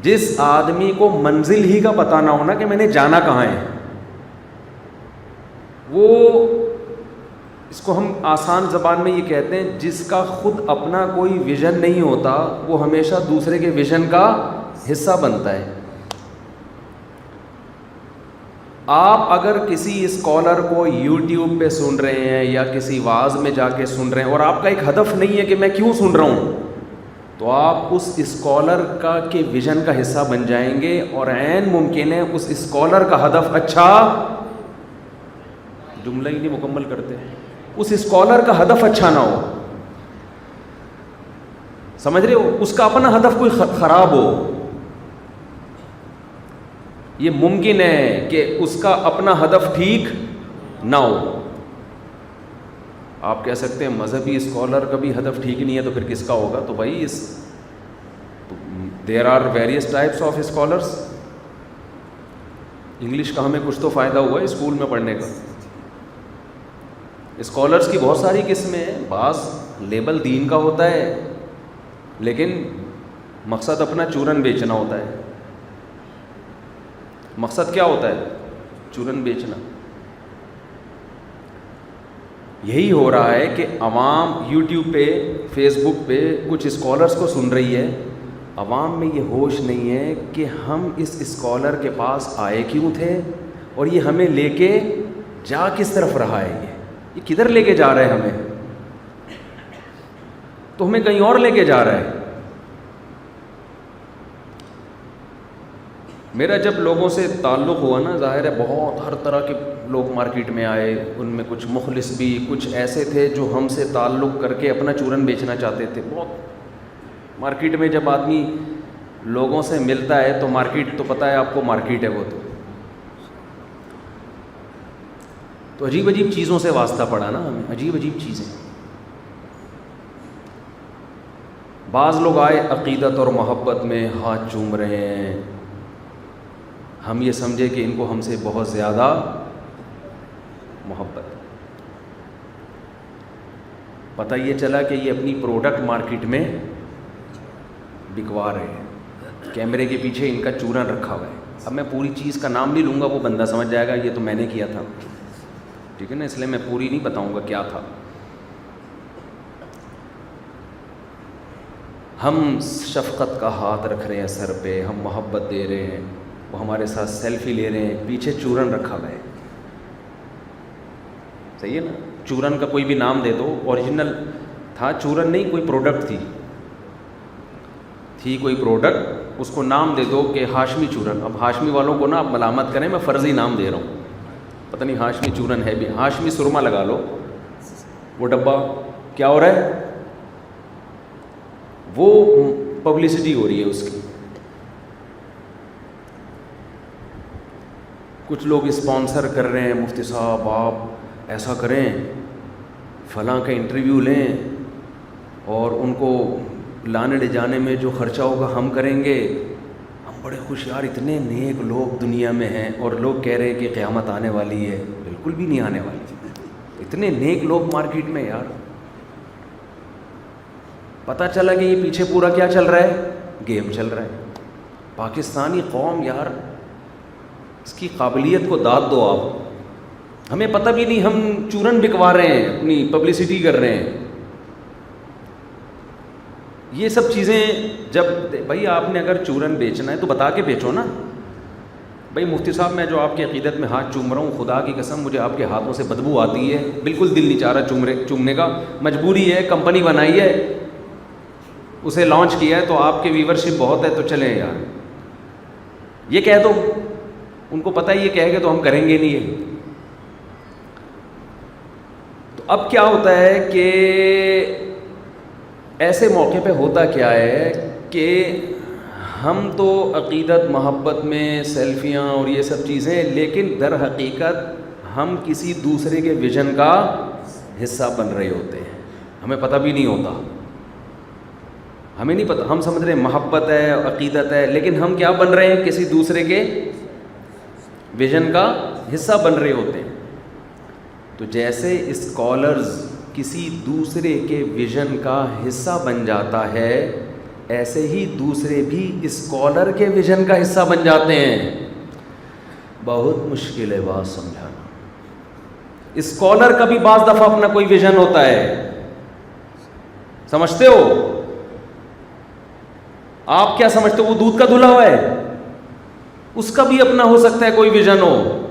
جس آدمی کو منزل ہی کا پتہ نہ ہونا کہ میں نے جانا کہاں ہے، وہ، اس کو ہم آسان زبان میں یہ کہتے ہیں، جس کا خود اپنا کوئی ویژن نہیں ہوتا وہ ہمیشہ دوسرے کے ویژن کا حصہ بنتا ہے۔ آپ اگر کسی اسکالر کو یوٹیوب پہ سن رہے ہیں یا کسی واعظ میں جا کے سن رہے ہیں اور آپ کا ایک ہدف نہیں ہے کہ میں کیوں سن رہا ہوں، تو آپ اس اسکالر کا کے ویژن کا حصہ بن جائیں گے، اور عین ممکن ہے اس اسکالر کا ہدف اچھا، جملہ ہی نہیں مکمل کرتے، اس اسکالر کا ہدف اچھا نہ ہو، سمجھ رہے ہو، اس کا اپنا ہدف کوئی خراب ہو۔ یہ ممکن ہے کہ اس کا اپنا ہدف ٹھیک نہ ہو۔ آپ کہہ سکتے ہیں مذہبی اسکالر کا بھی ہدف ٹھیک نہیں ہے تو پھر کس کا ہوگا؟ تو بھائی there are various types of scholars. English کا ہمیں کچھ تو فائدہ ہوا ہے اسکول میں پڑھنے کا۔ اسکالرس کی بہت ساری قسمیں ہیں، بعض لیبل دین کا ہوتا ہے لیکن مقصد اپنا چورن بیچنا ہوتا ہے۔ مقصد کیا ہوتا ہے؟ چورن بیچنا۔ یہی ہو رہا ہے کہ عوام یوٹیوب پہ، فیس بک پہ کچھ اسکالرس کو سن رہی ہے، عوام میں یہ ہوش نہیں ہے کہ ہم اس اسکالر کے پاس آئے کیوں تھے اور یہ ہمیں لے کے جا کس طرف رہا ہے، یہ کدھر لے کے جا رہا ہے ہمیں، تو ہمیں کہیں اور لے کے جا رہا ہے۔ میرا جب لوگوں سے تعلق ہوا نا، ظاہر ہے بہت ہر طرح کے لوگ مارکیٹ میں آئے، ان میں کچھ مخلص بھی، کچھ ایسے تھے جو ہم سے تعلق کر کے اپنا چورن بیچنا چاہتے تھے۔ بہت مارکیٹ میں جب آدمی لوگوں سے ملتا ہے تو مارکیٹ تو پتہ ہے آپ کو، مارکیٹ ہے وہ تو عجیب عجیب چیزوں سے واسطہ پڑا نا ہمیں، عجیب عجیب چیزیں۔ بعض لوگ آئے عقیدت اور محبت میں ہاتھ چوم رہے ہیں، ہم یہ سمجھے کہ ان کو ہم سے بہت زیادہ محبت۔ پتہ یہ چلا کہ یہ اپنی پروڈکٹ مارکیٹ میں بکوا رہے ہیں، کیمرے کے پیچھے ان کا چورن رکھا ہوا ہے۔ اب میں پوری چیز کا نام نہیں لوں گا، وہ بندہ سمجھ جائے گا یہ تو میں نے کیا تھا، ٹھیک ہے نا، اس لیے میں پوری نہیں بتاؤں گا کیا تھا۔ ہم شفقت کا ہاتھ رکھ رہے ہیں سر پہ، ہم محبت دے رہے ہیں، وہ ہمارے ساتھ سیلفی لے رہے ہیں، پیچھے چورن رکھا ہوا ہے۔ صحیح ہے نا، چورن کا کوئی بھی نام دے دو، اوریجنل تھا چورن نہیں، کوئی پروڈکٹ تھی کوئی پروڈکٹ، اس کو نام دے دو کہ ہاشمی چورن۔ اب ہاشمی والوں کو نا آپ ملامت کریں، میں فرضی نام دے رہا ہوں، پتہ نہیں ہاشمی چورن ہے بھی، ہاشمی سرما لگا لو، وہ ڈبہ کیا ہو رہا ہے، وہ پبلسٹی ہو رہی ہے اس کی۔ کچھ لوگ اسپانسر کر رہے ہیں، مفتی صاحب آپ ایسا کریں، فلاں کا انٹرویو لیں اور ان کو لانے لے جانے میں جو خرچہ ہوگا ہم کریں گے۔ ہم بڑے خوش، یار اتنے نیک لوگ دنیا میں ہیں، اور لوگ کہہ رہے ہیں کہ قیامت آنے والی ہے، بالکل بھی نہیں آنے والی، اتنے نیک لوگ مارکیٹ میں۔ یار پتہ چلا کہ یہ پیچھے پورا کیا چل رہا ہے، گیم چل رہا ہے۔ پاکستانی قوم یار، اس کی قابلیت کو داد دو آپ، ہمیں پتہ بھی نہیں ہم چورن بکوا رہے ہیں، اپنی پبلسٹی کر رہے ہیں۔ یہ سب چیزیں جب بھائی آپ نے اگر چورن بیچنا ہے تو بتا کے بیچو نا، بھائی مفتی صاحب میں جو آپ کی عقیدت میں ہاتھ چوم رہا ہوں، خدا کی قسم مجھے آپ کے ہاتھوں سے بدبو آتی ہے، بالکل دل نہیں چاہ رہا چومنے کا، مجبوری ہے، کمپنی بنائی ہے، اسے لانچ کیا ہے تو آپ کے ویورشپ بہت ہے تو چلیں یار، یہ کہہ دو، ان کو پتہ ہی یہ کہے گے تو ہم کریں گے نہیں ہے۔ تو اب کیا ہوتا ہے کہ ایسے موقع پہ ہوتا کیا ہے کہ ہم تو عقیدت محبت میں سیلفیاں اور یہ سب چیزیں، لیکن در حقیقت ہم کسی دوسرے کے ویژن کا حصہ بن رہے ہوتے ہیں، ہمیں پتہ بھی نہیں ہوتا، ہمیں نہیں پتہ، ہم سمجھ رہے ہیں محبت ہے، عقیدت ہے، لیکن ہم کیا بن رہے ہیں، کسی دوسرے کے ویژن کا حصہ بن رہے ہوتے ہیں۔ تو جیسے اسکالرز کسی دوسرے کے ویژن کا حصہ بن جاتا ہے، ایسے ہی دوسرے بھی اسکالر کے ویژن کا حصہ بن جاتے ہیں. بہت مشکل ہے بات سمجھانا. اسکالر کا بھی بعض دفعہ اپنا کوئی ویژن ہوتا ہے, سمجھتے ہو؟ آپ کیا سمجھتے ہو وہ دودھ کا دھلا ہوا ہے؟ اس کا بھی اپنا ہو سکتا ہے کوئی ویژن ہو.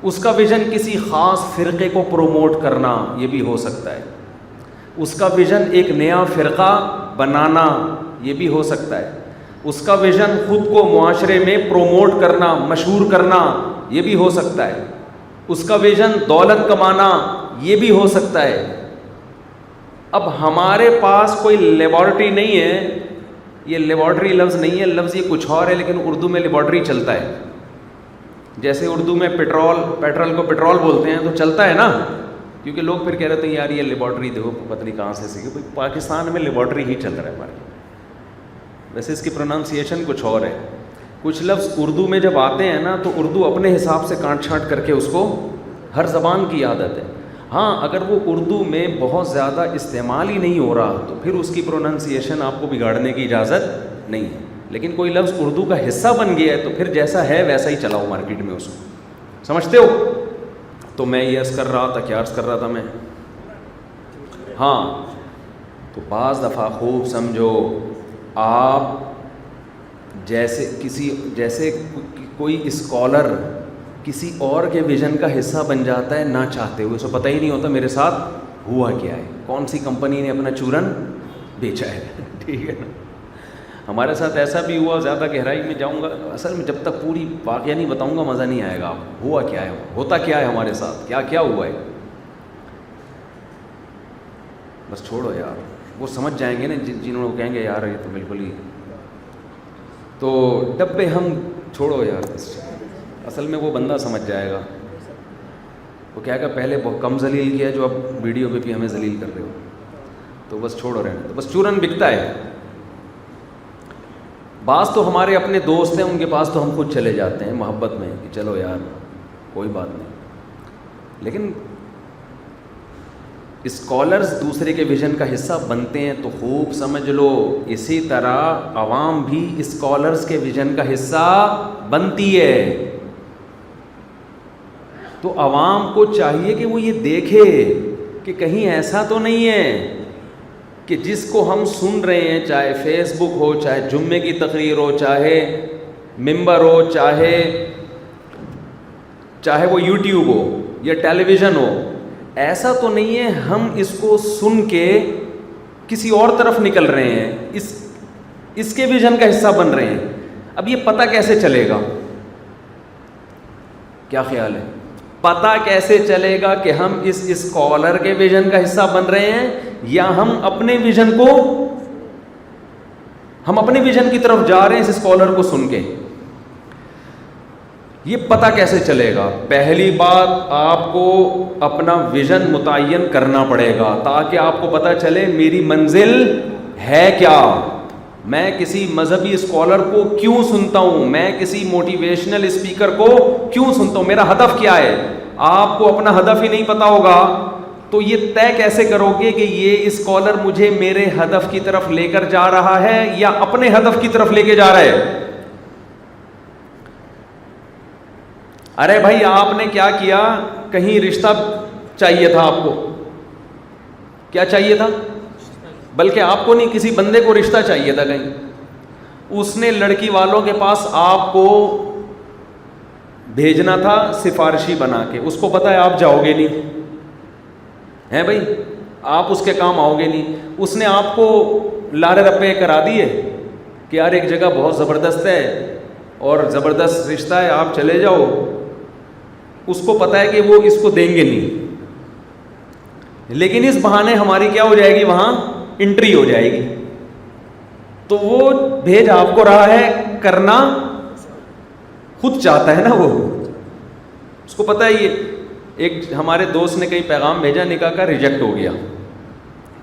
اس کا ویژن کسی خاص فرقے کو پروموٹ کرنا, یہ بھی ہو سکتا ہے. اس کا ویژن ایک نیا فرقہ بنانا, یہ بھی ہو سکتا ہے. اس کا ویژن خود کو معاشرے میں پروموٹ کرنا, مشہور کرنا, یہ بھی ہو سکتا ہے. اس کا ویژن دولت کمانا, یہ بھی ہو سکتا ہے. اب ہمارے پاس کوئی لیبارٹری نہیں ہے, یہ لیبارٹری لفظ نہیں ہے, لفظ یہ کچھ اور ہے, لیکن اردو میں لیبارٹری چلتا ہے. جیسے اردو میں پیٹرول کو پیٹرول بولتے ہیں تو چلتا ہے نا, کیونکہ لوگ پھر کہہ رہے تھے یار یہ لیبارٹری دیکھو پتہ نہیں کہاں سے سیکھے. پاکستان میں لیبارٹری ہی چل رہا ہے ہمارے. ویسے اس کی پروننسیشن کچھ اور ہے. کچھ لفظ اردو میں جب آتے ہیں نا تو اردو اپنے حساب سے کانٹ چھانٹ کر کے اس کو, ہر زبان کی عادت ہے. ہاں اگر وہ اردو میں بہت زیادہ استعمال ہی نہیں ہو رہا تو پھر اس کی پروننسیشن آپ کو بگاڑنے کی اجازت نہیں ہے. لیکن کوئی لفظ اردو کا حصہ بن گیا ہے تو پھر جیسا ہے ویسا ہی چلاؤ مارکیٹ میں اس کو, سمجھتے ہو؟ تو میں یہ عرض کر رہا تھا, کیا عرض کر رہا تھا میں؟ ہاں, تو بعض دفعہ خوب سمجھو, آپ جیسے کوئی اسکالر کسی اور کے ویژن کا حصہ بن جاتا ہے نہ چاہتے ہوئے, اسے پتہ ہی نہیں ہوتا میرے ساتھ ہوا کیا ہے, کون سی کمپنی نے اپنا چورن بیچا ہے. ٹھیک ہے نا, ہمارے ساتھ ایسا بھی ہوا. زیادہ گہرائی میں جاؤں گا اصل میں, جب تک پوری واقعہ نہیں بتاؤں گا مزہ نہیں آئے گا. آپ ہوا کیا ہے, ہوتا کیا ہے ہمارے ساتھ, کیا کیا ہوا ہے, بس چھوڑو یار, وہ سمجھ جائیں گے نا جنہوں کو کہیں گے یار یہ تو بالکل ہی, تو ڈبے ہم چھوڑو یار. اصل میں وہ بندہ سمجھ جائے گا, وہ کہے گا پہلے بہت کم ذلیل کیا جو اب ویڈیو پہ بھی ہمیں ذلیل کر رہے ہو, تو بس چھوڑو رہنے. تو بس چورن بکتا ہے. بعض تو ہمارے اپنے دوست ہیں, ان کے پاس تو ہم خود چلے جاتے ہیں محبت میں کہ چلو یار کوئی بات نہیں. لیکن اسکالرز دوسرے کے ویژن کا حصہ بنتے ہیں تو خوب سمجھ لو, اسی طرح عوام بھی اسکالرز کے ویژن کا حصہ بنتی ہے. تو عوام کو چاہیے کہ وہ یہ دیکھے کہ کہیں ایسا تو نہیں ہے کہ جس کو ہم سن رہے ہیں, چاہے فیس بک ہو, چاہے جمعے کی تقریر ہو, چاہے ممبر ہو, چاہے وہ یوٹیوب ہو یا ٹیلی ویژن ہو, ایسا تو نہیں ہے ہم اس کو سن کے کسی اور طرف نکل رہے ہیں, اس کے ویژن کا حصہ بن رہے ہیں. اب یہ پتہ کیسے چلے گا, کیا خیال ہے؟ پتہ کیسے چلے گا کہ ہم اس اسکالر کے ویژن کا حصہ بن رہے ہیں یا ہم اپنے ویژن کی طرف جا رہے ہیں اس اسکالر کو سن کے؟ یہ پتہ کیسے چلے گا؟ پہلی بات, آپ کو اپنا ویژن متعین کرنا پڑے گا تاکہ آپ کو پتہ چلے میری منزل ہے کیا. میں کسی مذہبی اسکالر کو کیوں سنتا ہوں, میں کسی موٹیویشنل اسپیکر کو کیوں سنتا ہوں, میرا ہدف کیا ہے؟ آپ کو اپنا ہدف ہی نہیں پتہ ہوگا تو یہ طے کیسے کرو گے کہ یہ اسکالر مجھے میرے ہدف کی طرف لے کر جا رہا ہے یا اپنے ہدف کی طرف لے کے جا رہا ہے؟ ارے بھائی آپ نے کیا کیا, کہیں رشتہ چاہیے تھا, آپ کو کیا چاہیے تھا؟ بلکہ آپ کو نہیں, کسی بندے کو رشتہ چاہیے تھا کہیں, اس نے لڑکی والوں کے پاس آپ کو بھیجنا تھا سفارشی بنا کے, اس کو پتا ہے آپ جاؤ گے نہیں, ہیں بھائی آپ اس کے کام آؤ گے نہیں. اس نے آپ کو لارے رپے کرا دیے کہ یار ایک جگہ بہت زبردست ہے اور زبردست رشتہ ہے, آپ چلے جاؤ. اس کو پتا ہے کہ وہ اس کو دیں گے نہیں, لیکن اس بہانے ہماری کیا ہو جائے گی, وہاں انٹری ہو جائے گی. تو وہ بھیج آپ کو رہا ہے, کرنا خود چاہتا ہے نا وہ, اس کو پتا ہے. یہ ایک ہمارے دوست نے کہیں پیغام بھیجا, نکاح کا ریجیکٹ ہو گیا.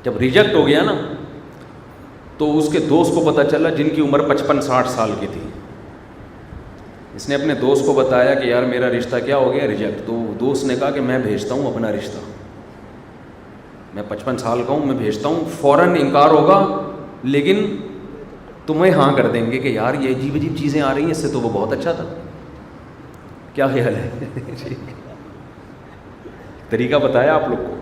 جب ریجیکٹ ہو گیا نا تو اس کے دوست کو پتا چلا, جن کی عمر 55-60 سال کی تھی. اس نے اپنے دوست کو بتایا کہ یار میرا رشتہ کیا ہو گیا, ریجیکٹ. تو دوست نے کہا کہ میں بھیجتا ہوں اپنا رشتہ, میں 55 سال کا ہوں, میں بھیجتا ہوں, فوراً انکار ہوگا, لیکن تمہیں ہاں کر دیں گے کہ یار یہ عجیب عجیب چیزیں آ رہی ہیں, اس سے تو وہ بہت اچھا تھا. کیا خیال ہے؟ طریقہ بتایا آپ لوگ کو.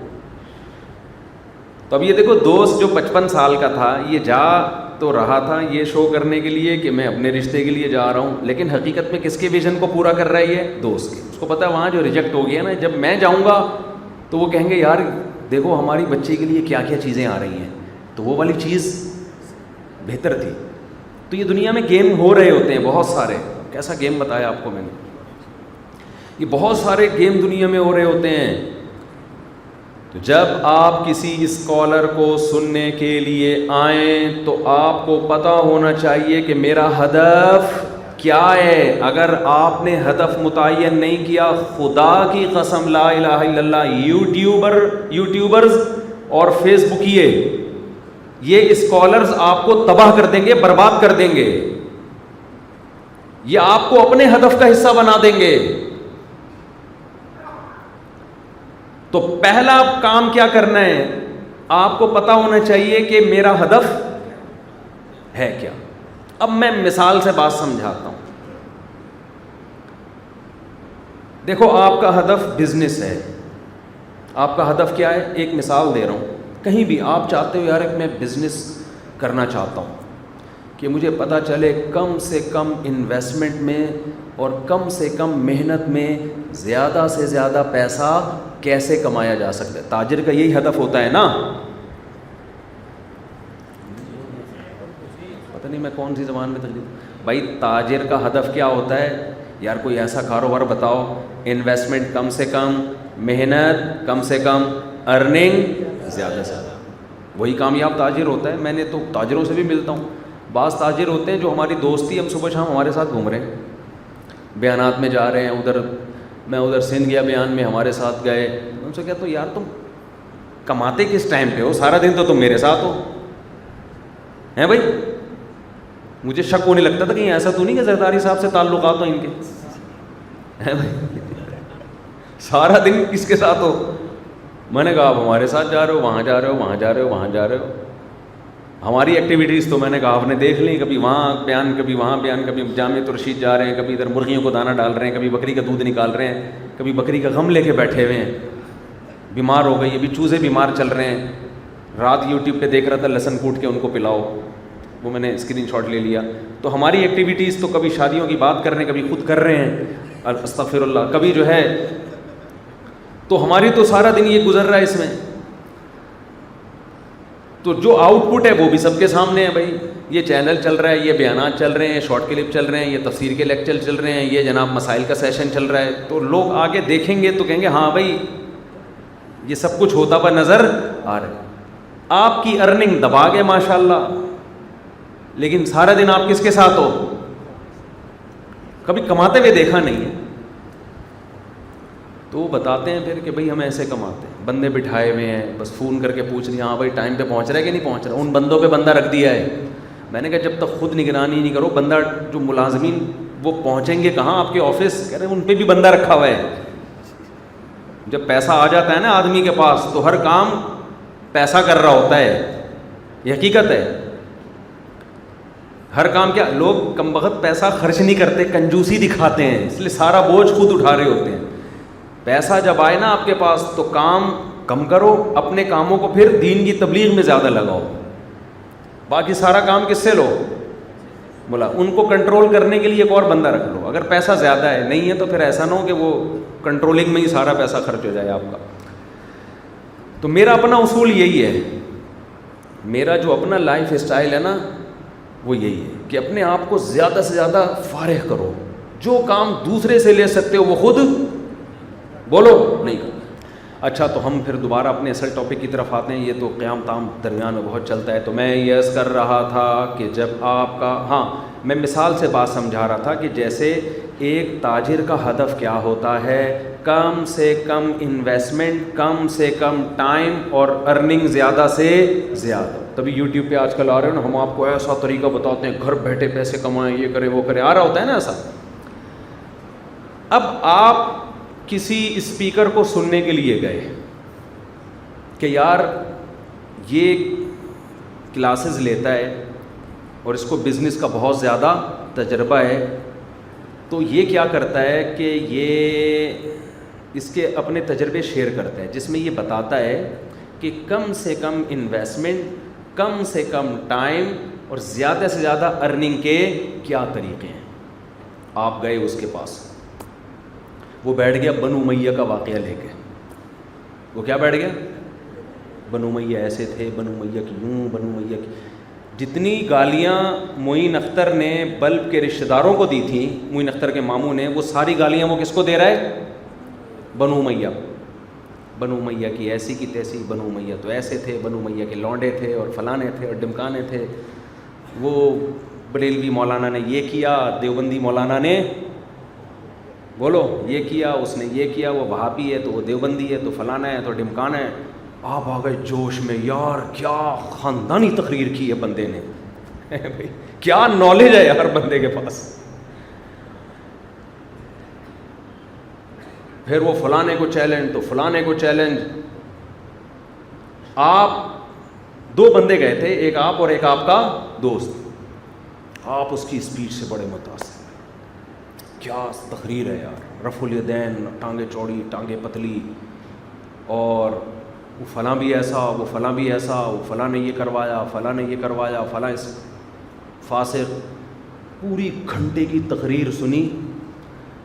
تو اب یہ دیکھو, دوست جو 55 سال کا تھا یہ جا تو رہا تھا یہ شو کرنے کے لیے کہ میں اپنے رشتے کے لیے جا رہا ہوں, لیکن حقیقت میں کس کے ویژن کو پورا کر رہا ہے یہ؟ دوست کے. اس کو پتا ہے وہاں جو ریجیکٹ ہو گیا نا, جب میں جاؤں گا تو وہ کہیں گے یار دیکھو ہماری بچی کے لیے کیا کیا چیزیں آ رہی ہیں, تو وہ والی چیز بہتر تھی. تو یہ دنیا میں گیم ہو رہے ہوتے ہیں بہت سارے. کیسا گیم بتایا آپ کو میں نے, یہ بہت سارے گیم دنیا میں ہو رہے ہوتے ہیں. تو جب آپ کسی اسکالر کو سننے کے لیے آئیں تو آپ کو پتہ ہونا چاہیے کہ میرا ہدف کیا ہے. اگر آپ نے ہدف متعین نہیں کیا, خدا کی قسم لا الہ الا اللہ, یوٹیوبرز اور فیس بکیے یہ اسکالرز آپ کو تباہ کر دیں گے, برباد کر دیں گے. یہ آپ کو اپنے ہدف کا حصہ بنا دیں گے. تو پہلا کام کیا کرنا ہے, آپ کو پتا ہونا چاہیے کہ میرا ہدف ہے کیا. اب میں مثال سے بات سمجھاتا ہوں. دیکھو آپ کا ہدف بزنس ہے, آپ کا ہدف کیا ہے؟ ایک مثال دے رہا ہوں. کہیں بھی آپ چاہتے ہو یار میں بزنس کرنا چاہتا ہوں کہ مجھے پتہ چلے کم سے کم انویسٹمنٹ میں اور کم سے کم محنت میں زیادہ سے زیادہ پیسہ کیسے کمایا جا سکتا ہے. تاجر کا یہی ہدف ہوتا ہے نا. پتہ نہیں میں کون سی زبان میں ترجمہ. بھائی تاجر کا ہدف کیا ہوتا ہے یار؟ کوئی ایسا کاروبار بتاؤ, انویسٹمنٹ کم سے کم, محنت کم سے کم, ارننگ زیادہ سے زیادہ. وہی کامیاب تاجر ہوتا ہے. میں نے تو تاجروں سے بھی ملتا ہوں. بعض تاجر ہوتے ہیں جو ہماری دوستی, ہم صبح شام ہمارے ساتھ گھوم رہے ہیں, بیانات میں جا رہے ہیں, ادھر میں ادھر سندھ گیا بیان میں, ہمارے ساتھ گئے. ان سے کہا تو یار تم کماتے کس ٹائم پہ ہو؟ سارا دن تو تم میرے ساتھ ہو ہیں بھائی. مجھے شک ہونے لگتا تھا کہ ایسا تو نہیں کہ زرداری صاحب سے تعلقات ہوں ان کے, ہیں بھائی سارا دن کس کے ساتھ ہو؟ میں نے کہا آپ ہمارے ساتھ جا رہے ہو, وہاں جا رہے ہو, وہاں جا رہے ہو, وہاں جا رہے ہو. ہماری ایکٹیویٹیز تو میں نے کہا آپ نے دیکھ لی, کبھی وہاں بیان, کبھی وہاں بیان, کبھی جامع رشید جا رہے ہیں, کبھی ادھر مرغیوں کو دانہ ڈال رہے ہیں, کبھی بکری کا دودھ نکال رہے ہیں, کبھی بکری کا غم لے کے بیٹھے ہوئے ہیں. بیمار ہو گئی, ابھی چوزے بیمار چل رہے ہیں. رات یوٹیوب پہ دیکھ رہا تھا لہسن کوٹ کے ان کو پلاؤ, وہ میں نے اسکرین شاٹ لے لیا. تو ہماری ایکٹیویٹیز تو کبھی شادیوں کی بات کر رہے ہیں, کبھی خود کر رہے ہیں, استغفر اللہ, کبھی جو ہے. تو ہماری تو سارا دن یہ گزر رہا ہے اس میں. تو جو آؤٹ پٹ ہے وہ بھی سب کے سامنے ہے بھائی. یہ چینل چل رہا ہے, یہ بیانات چل رہے ہیں, شارٹ کلپ چل رہے ہیں, یہ تفسیر کے لیکچر چل رہے ہیں, یہ جناب مسائل کا سیشن چل رہا ہے. تو لوگ آگے دیکھیں گے تو کہیں گے ہاں بھائی یہ سب کچھ ہوتا ہوا نظر آ رہا ہے. آپ کی ارننگ دبا گئے ماشاء اللہ, لیکن سارا دن آپ کس کے ساتھ ہو؟ کبھی کماتے ہوئے دیکھا نہیں ہے. تو وہ بتاتے ہیں پھر کہ بھائی ہم ایسے کماتے ہیں, بندے بٹھائے ہوئے ہیں, بس فون کر کے پوچھ لیا ہاں بھائی ٹائم پہ پہنچ رہا ہے کہ نہیں پہنچ رہا. ان بندوں پہ بندہ رکھ دیا ہے. میں نے کہا جب تک خود نگرانی نہیں کرو, بندہ جو ملازمین وہ پہنچیں گے کہاں آپ کے آفس؟ کہہ رہے ہیں ان پہ بھی بندہ رکھا ہوا ہے. جب پیسہ آ جاتا ہے نا آدمی کے پاس تو ہر کام پیسہ کر رہا ہوتا ہے. یہ حقیقت ہے. ہر کام کیا, لوگ کم بخت پیسہ خرچ نہیں کرتے, کنجوسی دکھاتے ہیں, اس لیے سارا بوجھ خود اٹھا رہے ہوتے ہیں. پیسہ جب آئے نا آپ کے پاس تو کام کم کرو, اپنے کاموں کو پھر دین کی تبلیغ میں زیادہ لگاؤ, باقی سارا کام کس سے لو؟ بولا ان کو کنٹرول کرنے کے لیے ایک اور بندہ رکھ لو. اگر پیسہ زیادہ ہے, نہیں ہے تو پھر ایسا نہ ہو کہ وہ کنٹرولنگ میں ہی سارا پیسہ خرچ ہو جائے آپ کا. تو میرا اپنا اصول یہی ہے, میرا جو اپنا لائف اسٹائل ہے نا وہ یہی ہے کہ اپنے آپ کو زیادہ سے زیادہ فارغ کرو. جو کام دوسرے سے لے سکتے ہو وہ خود بولو نہیں کرو. اچھا تو ہم پھر دوبارہ اپنے اصل ٹاپک کی طرف آتے ہیں. یہ تو قیام تام درمیان میں بہت چلتا ہے. تو میں یہ عرض کر رہا تھا کہ جب آپ کا, ہاں میں مثال سے بات سمجھا رہا تھا کہ جیسے ایک تاجر کا ہدف کیا ہوتا ہے, کم سے کم انویسٹمنٹ, کم سے کم ٹائم اور ارننگ زیادہ سے زیادہ. تبھی یوٹیوب پہ آج کل آ رہے ہیں نا, ہم آپ کو ایسا طریقہ بتاتے ہیں گھر بیٹھے پیسے کمائیں, یہ کریں وہ کریں, آ رہا ہوتا ہے نا ایسا. اب آپ کسی اسپیکر کو سننے کے لیے گئے, کہ یار یہ کلاسز لیتا ہے اور اس کو بزنس کا بہت زیادہ تجربہ ہے، تو یہ کیا کرتا ہے کہ یہ اس کے اپنے تجربے شیئر کرتا ہے، جس میں یہ بتاتا ہے کہ کم سے کم انویسٹمنٹ، کم سے کم ٹائم اور زیادہ سے زیادہ ارننگ کے کیا طریقے ہیں۔ آپ گئے اس کے پاس، وہ بیٹھ گیا بنو امیہ کا واقعہ لے کے۔ وہ کیا بیٹھ گیا؟ بنو امیہ ایسے تھے، بنو امیہ کی یوں، بنو امیہ کی جتنی گالیاں معین اختر نے بلب کے رشتہ داروں کو دی تھیں، معین اختر کے ماموں نے، وہ ساری گالیاں وہ کس کو دے رہا ہے؟ بنو امیہ۔ بنو امیہ کی ایسی کی تیسی، بنو امیہ تو ایسے تھے، بنو امیہ کے لونڈے تھے اور فلانے تھے اور ڈمکانے تھے، وہ بریلوی مولانا نے یہ کیا، دیوبندی مولانا نے بولو یہ کیا، اس نے یہ کیا، وہ وہابی ہے تو وہ دیوبندی ہے تو فلانا ہے تو ڈمکانا ہے۔ آپ آ گئے جوش میں، یار کیا خاندانی تقریر کی ہے بندے نے، بھائی کیا نالج ہے یار بندے کے پاس۔ پھر وہ فلانے کو چیلنج تو فلانے کو چیلنج۔ آپ دو بندے گئے تھے، ایک آپ اور ایک آپ کا دوست۔ آپ اس کی اسپیچ سے بڑے متاثر، کیا تقریر ہے یار، رفع الیدین، ٹانگیں چوڑی ٹانگیں پتلی، اور وہ فلاں بھی ایسا، وہ فلاں بھی ایسا، وہ فلاں نے یہ کروایا، فلاں نے یہ کروایا، فلاں اس فاسق۔ پوری گھنٹے کی تقریر سنی،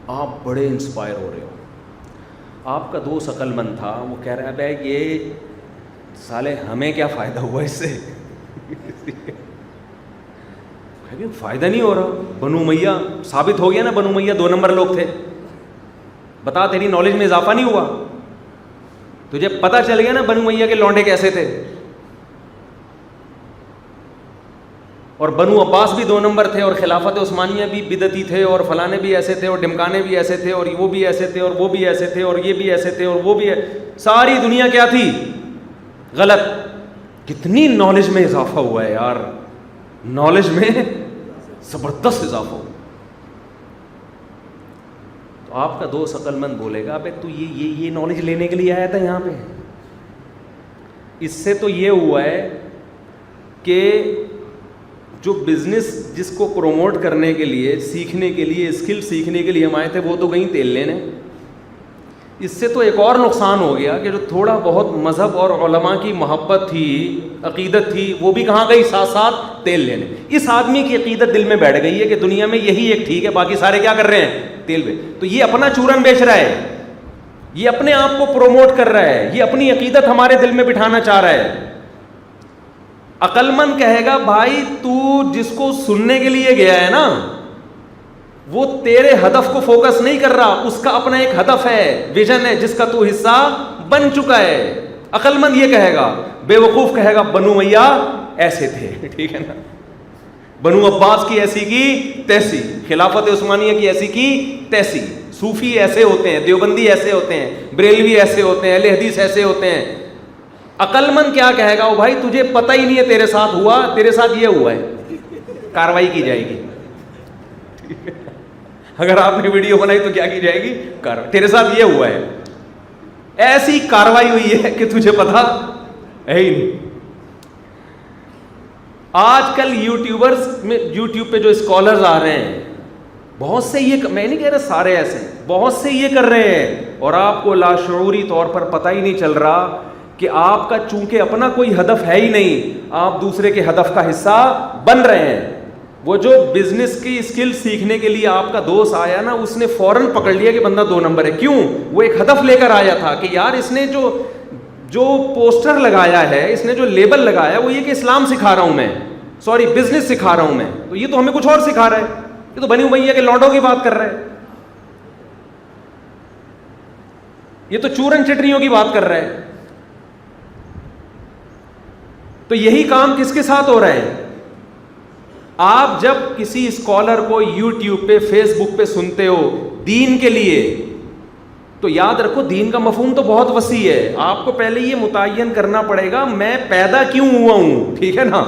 آپ بڑے انسپائر ہو رہے ہو۔ آپ کا دوست عقل مند تھا، وہ کہہ رہا ہے بھائی یہ سالے ہمیں کیا فائدہ ہوا اس سے؟ فائدہ نہیں ہو رہا، بنو امیہ ثابت ہو گیا نا، بنو امیہ 2 نمبر لوگ تھے۔ بتا تیری نالج میں اضافہ نہیں ہوا؟ تجھے پتہ چل گیا نا بنو امیہ کے لونڈے کیسے تھے، اور بنو عباس بھی 2 نمبر تھے، اور خلافت عثمانیہ بھی بدعتی تھے، اور فلانے بھی ایسے تھے، اور ڈمکانے بھی ایسے تھے، اور وہ بھی ایسے تھے، اور وہ بھی ایسے تھے، اور یہ بھی ایسے تھے، اور وہ بھی ساری دنیا کیا تھی؟ غلط۔ کتنی نالج میں اضافہ ہوا ہے یار، نالج میں زبردست اضافہ ہوا۔ تو آپ کا دوست عقل مند بولے گا بھائی تو یہ نالج لینے کے لیے آیا تھا یہاں پہ؟ اس سے تو یہ ہوا ہے کہ جو بزنس جس کو پروموٹ کرنے کے لیے، سیکھنے کے لیے، اسکل سیکھنے کے لیے ہم آئے تھے، وہ تو گئیں تیل لینے۔ اس سے تو ایک اور نقصان ہو گیا کہ جو تھوڑا بہت مذہب اور علماء کی محبت تھی، عقیدت تھی، وہ بھی کہاں گئی؟ ساتھ ساتھ تیل لینے۔ اس آدمی کی عقیدت دل میں بیٹھ گئی ہے کہ دنیا میں یہی ایک ٹھیک ہے، باقی سارے کیا کر رہے ہیں؟ تیل بیچ۔ تو یہ اپنا چورن بیچ رہا ہے، یہ اپنے آپ کو پروموٹ کر رہا ہے، یہ اپنی عقیدت ہمارے دل میں بٹھانا چاہ رہا ہے۔ عقل مند کہے گا بھائی تو جس کو سننے کے لیے گیا ہے نا، وہ تیرے ہدف کو فوکس نہیں کر رہا، اس کا اپنا ایک ہدف ہے، ویژن ہے، جس کا تو حصہ بن چکا ہے۔ عقل مند یہ کہے گا، بے وقوف کہے گا بنو امیہ ایسے تھے، ٹھیک ہے نا، بنو عباس کی ایسی کی تیسی، خلافت عثمانیہ کی ایسی کی تیسی، صوفی ایسے ہوتے ہیں، دیوبندی ایسے ہوتے ہیں، بریلوی ایسے ہوتے ہیں، اہل حدیث ایسے ہوتے ہیں۔ عقل مند کیا کہے گا؟ او بھائی تجھے پتہ ہی نہیں ہے تیرے ساتھ ہوا، تیرے ساتھ یہ ہوا ہے، کاروائی کی جائے گی۔ اگر آپ نے ویڈیو بنائی تو کیا کی جائے گی؟ تیرے ساتھ یہ ہوا ہے، ایسی کاروائی ہوئی ہے کہ تجھے پتہ ہے ہی نہیں۔ آج کل یوٹیوبرز میں، یوٹیوب پہ جو اسکالرز آ رہے ہیں، بہت سے یہ، میں نہیں کہہ رہا سارے ایسے، بہت سے یہ کر رہے ہیں، اور آپ کو لاشعوری طور پر پتہ ہی نہیں چل رہا کہ آپ کا چونکہ اپنا کوئی ہدف ہے ہی نہیں، آپ دوسرے کے ہدف کا حصہ بن رہے ہیں۔ وہ جو بزنس کی اسکل سیکھنے کے لیے آپ کا دوست آیا نا، اس نے فوراً پکڑ لیا کہ بندہ 2 نمبر ہے۔ کیوں؟ وہ ایک ہدف لے کر آیا تھا کہ یار اس نے جو پوسٹر لگایا ہے، اس نے جو لیبل لگایا وہ یہ کہ اسلام سکھا رہا ہوں میں، سوری بزنس سکھا رہا ہوں میں، تو یہ تو ہمیں کچھ اور سکھا رہا ہے، یہ تو بنی امیہ کے لوڈوں کی بات کر رہا ہے، یہ تو چورن چٹریوں کی بات کر رہا ہے۔ تو یہی کام کس کے ساتھ ہو رہا ہے؟ آپ جب کسی اسکالر کو یوٹیوب پہ، فیس بک پہ سنتے ہو دین کے لیے، تو یاد رکھو دین کا مفہوم تو بہت وسیع ہے۔ آپ کو پہلے یہ متعین کرنا پڑے گا میں پیدا کیوں ہوا ہوں، ٹھیک ہے نا،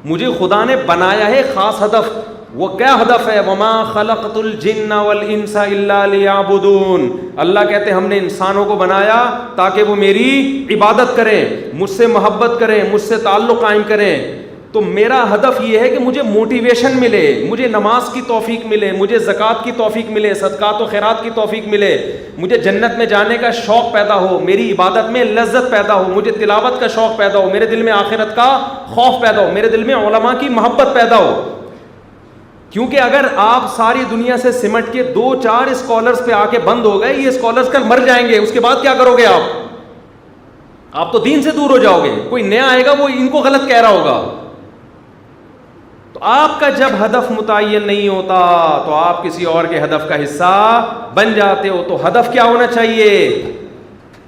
مجھے خدا نے بنایا ہے خاص ہدف، وہ کیا ہدف ہے؟ وما خلقت الجن والانس الا لیعبدون. اللہ کہتے ہیں ہم نے انسانوں کو بنایا تاکہ وہ میری عبادت کریں, مجھ سے محبت کریں, مجھ سے تعلق قائم کریں. تو میرا ہدف یہ ہے کہ مجھے موٹیویشن ملے, مجھے نماز کی توفیق ملے, مجھے زکوٰۃ کی توفیق ملے, صدقات و خیرات کی توفیق ملے, مجھے جنت میں جانے کا شوق پیدا ہو, میری عبادت میں لذت پیدا ہو, مجھے تلاوت کا شوق پیدا ہو, میرے دل میں آخرت کا خوف پیدا ہو, میرے دل میں علماء کی محبت پیدا ہو. کیونکہ اگر آپ ساری دنیا سے سمٹ کے 2-4 اسکالرز پہ آ کے بند ہو گئے, یہ اسکالرز کل مر جائیں گے, اس کے بعد کیا کرو گے آپ تو دین سے دور ہو جاؤ گے. کوئی نیا آئے گا وہ ان کو غلط کہہ رہا ہوگا. تو آپ کا جب ہدف متعین نہیں ہوتا تو آپ کسی اور کے ہدف کا حصہ بن جاتے ہو. تو ہدف کیا ہونا چاہیے؟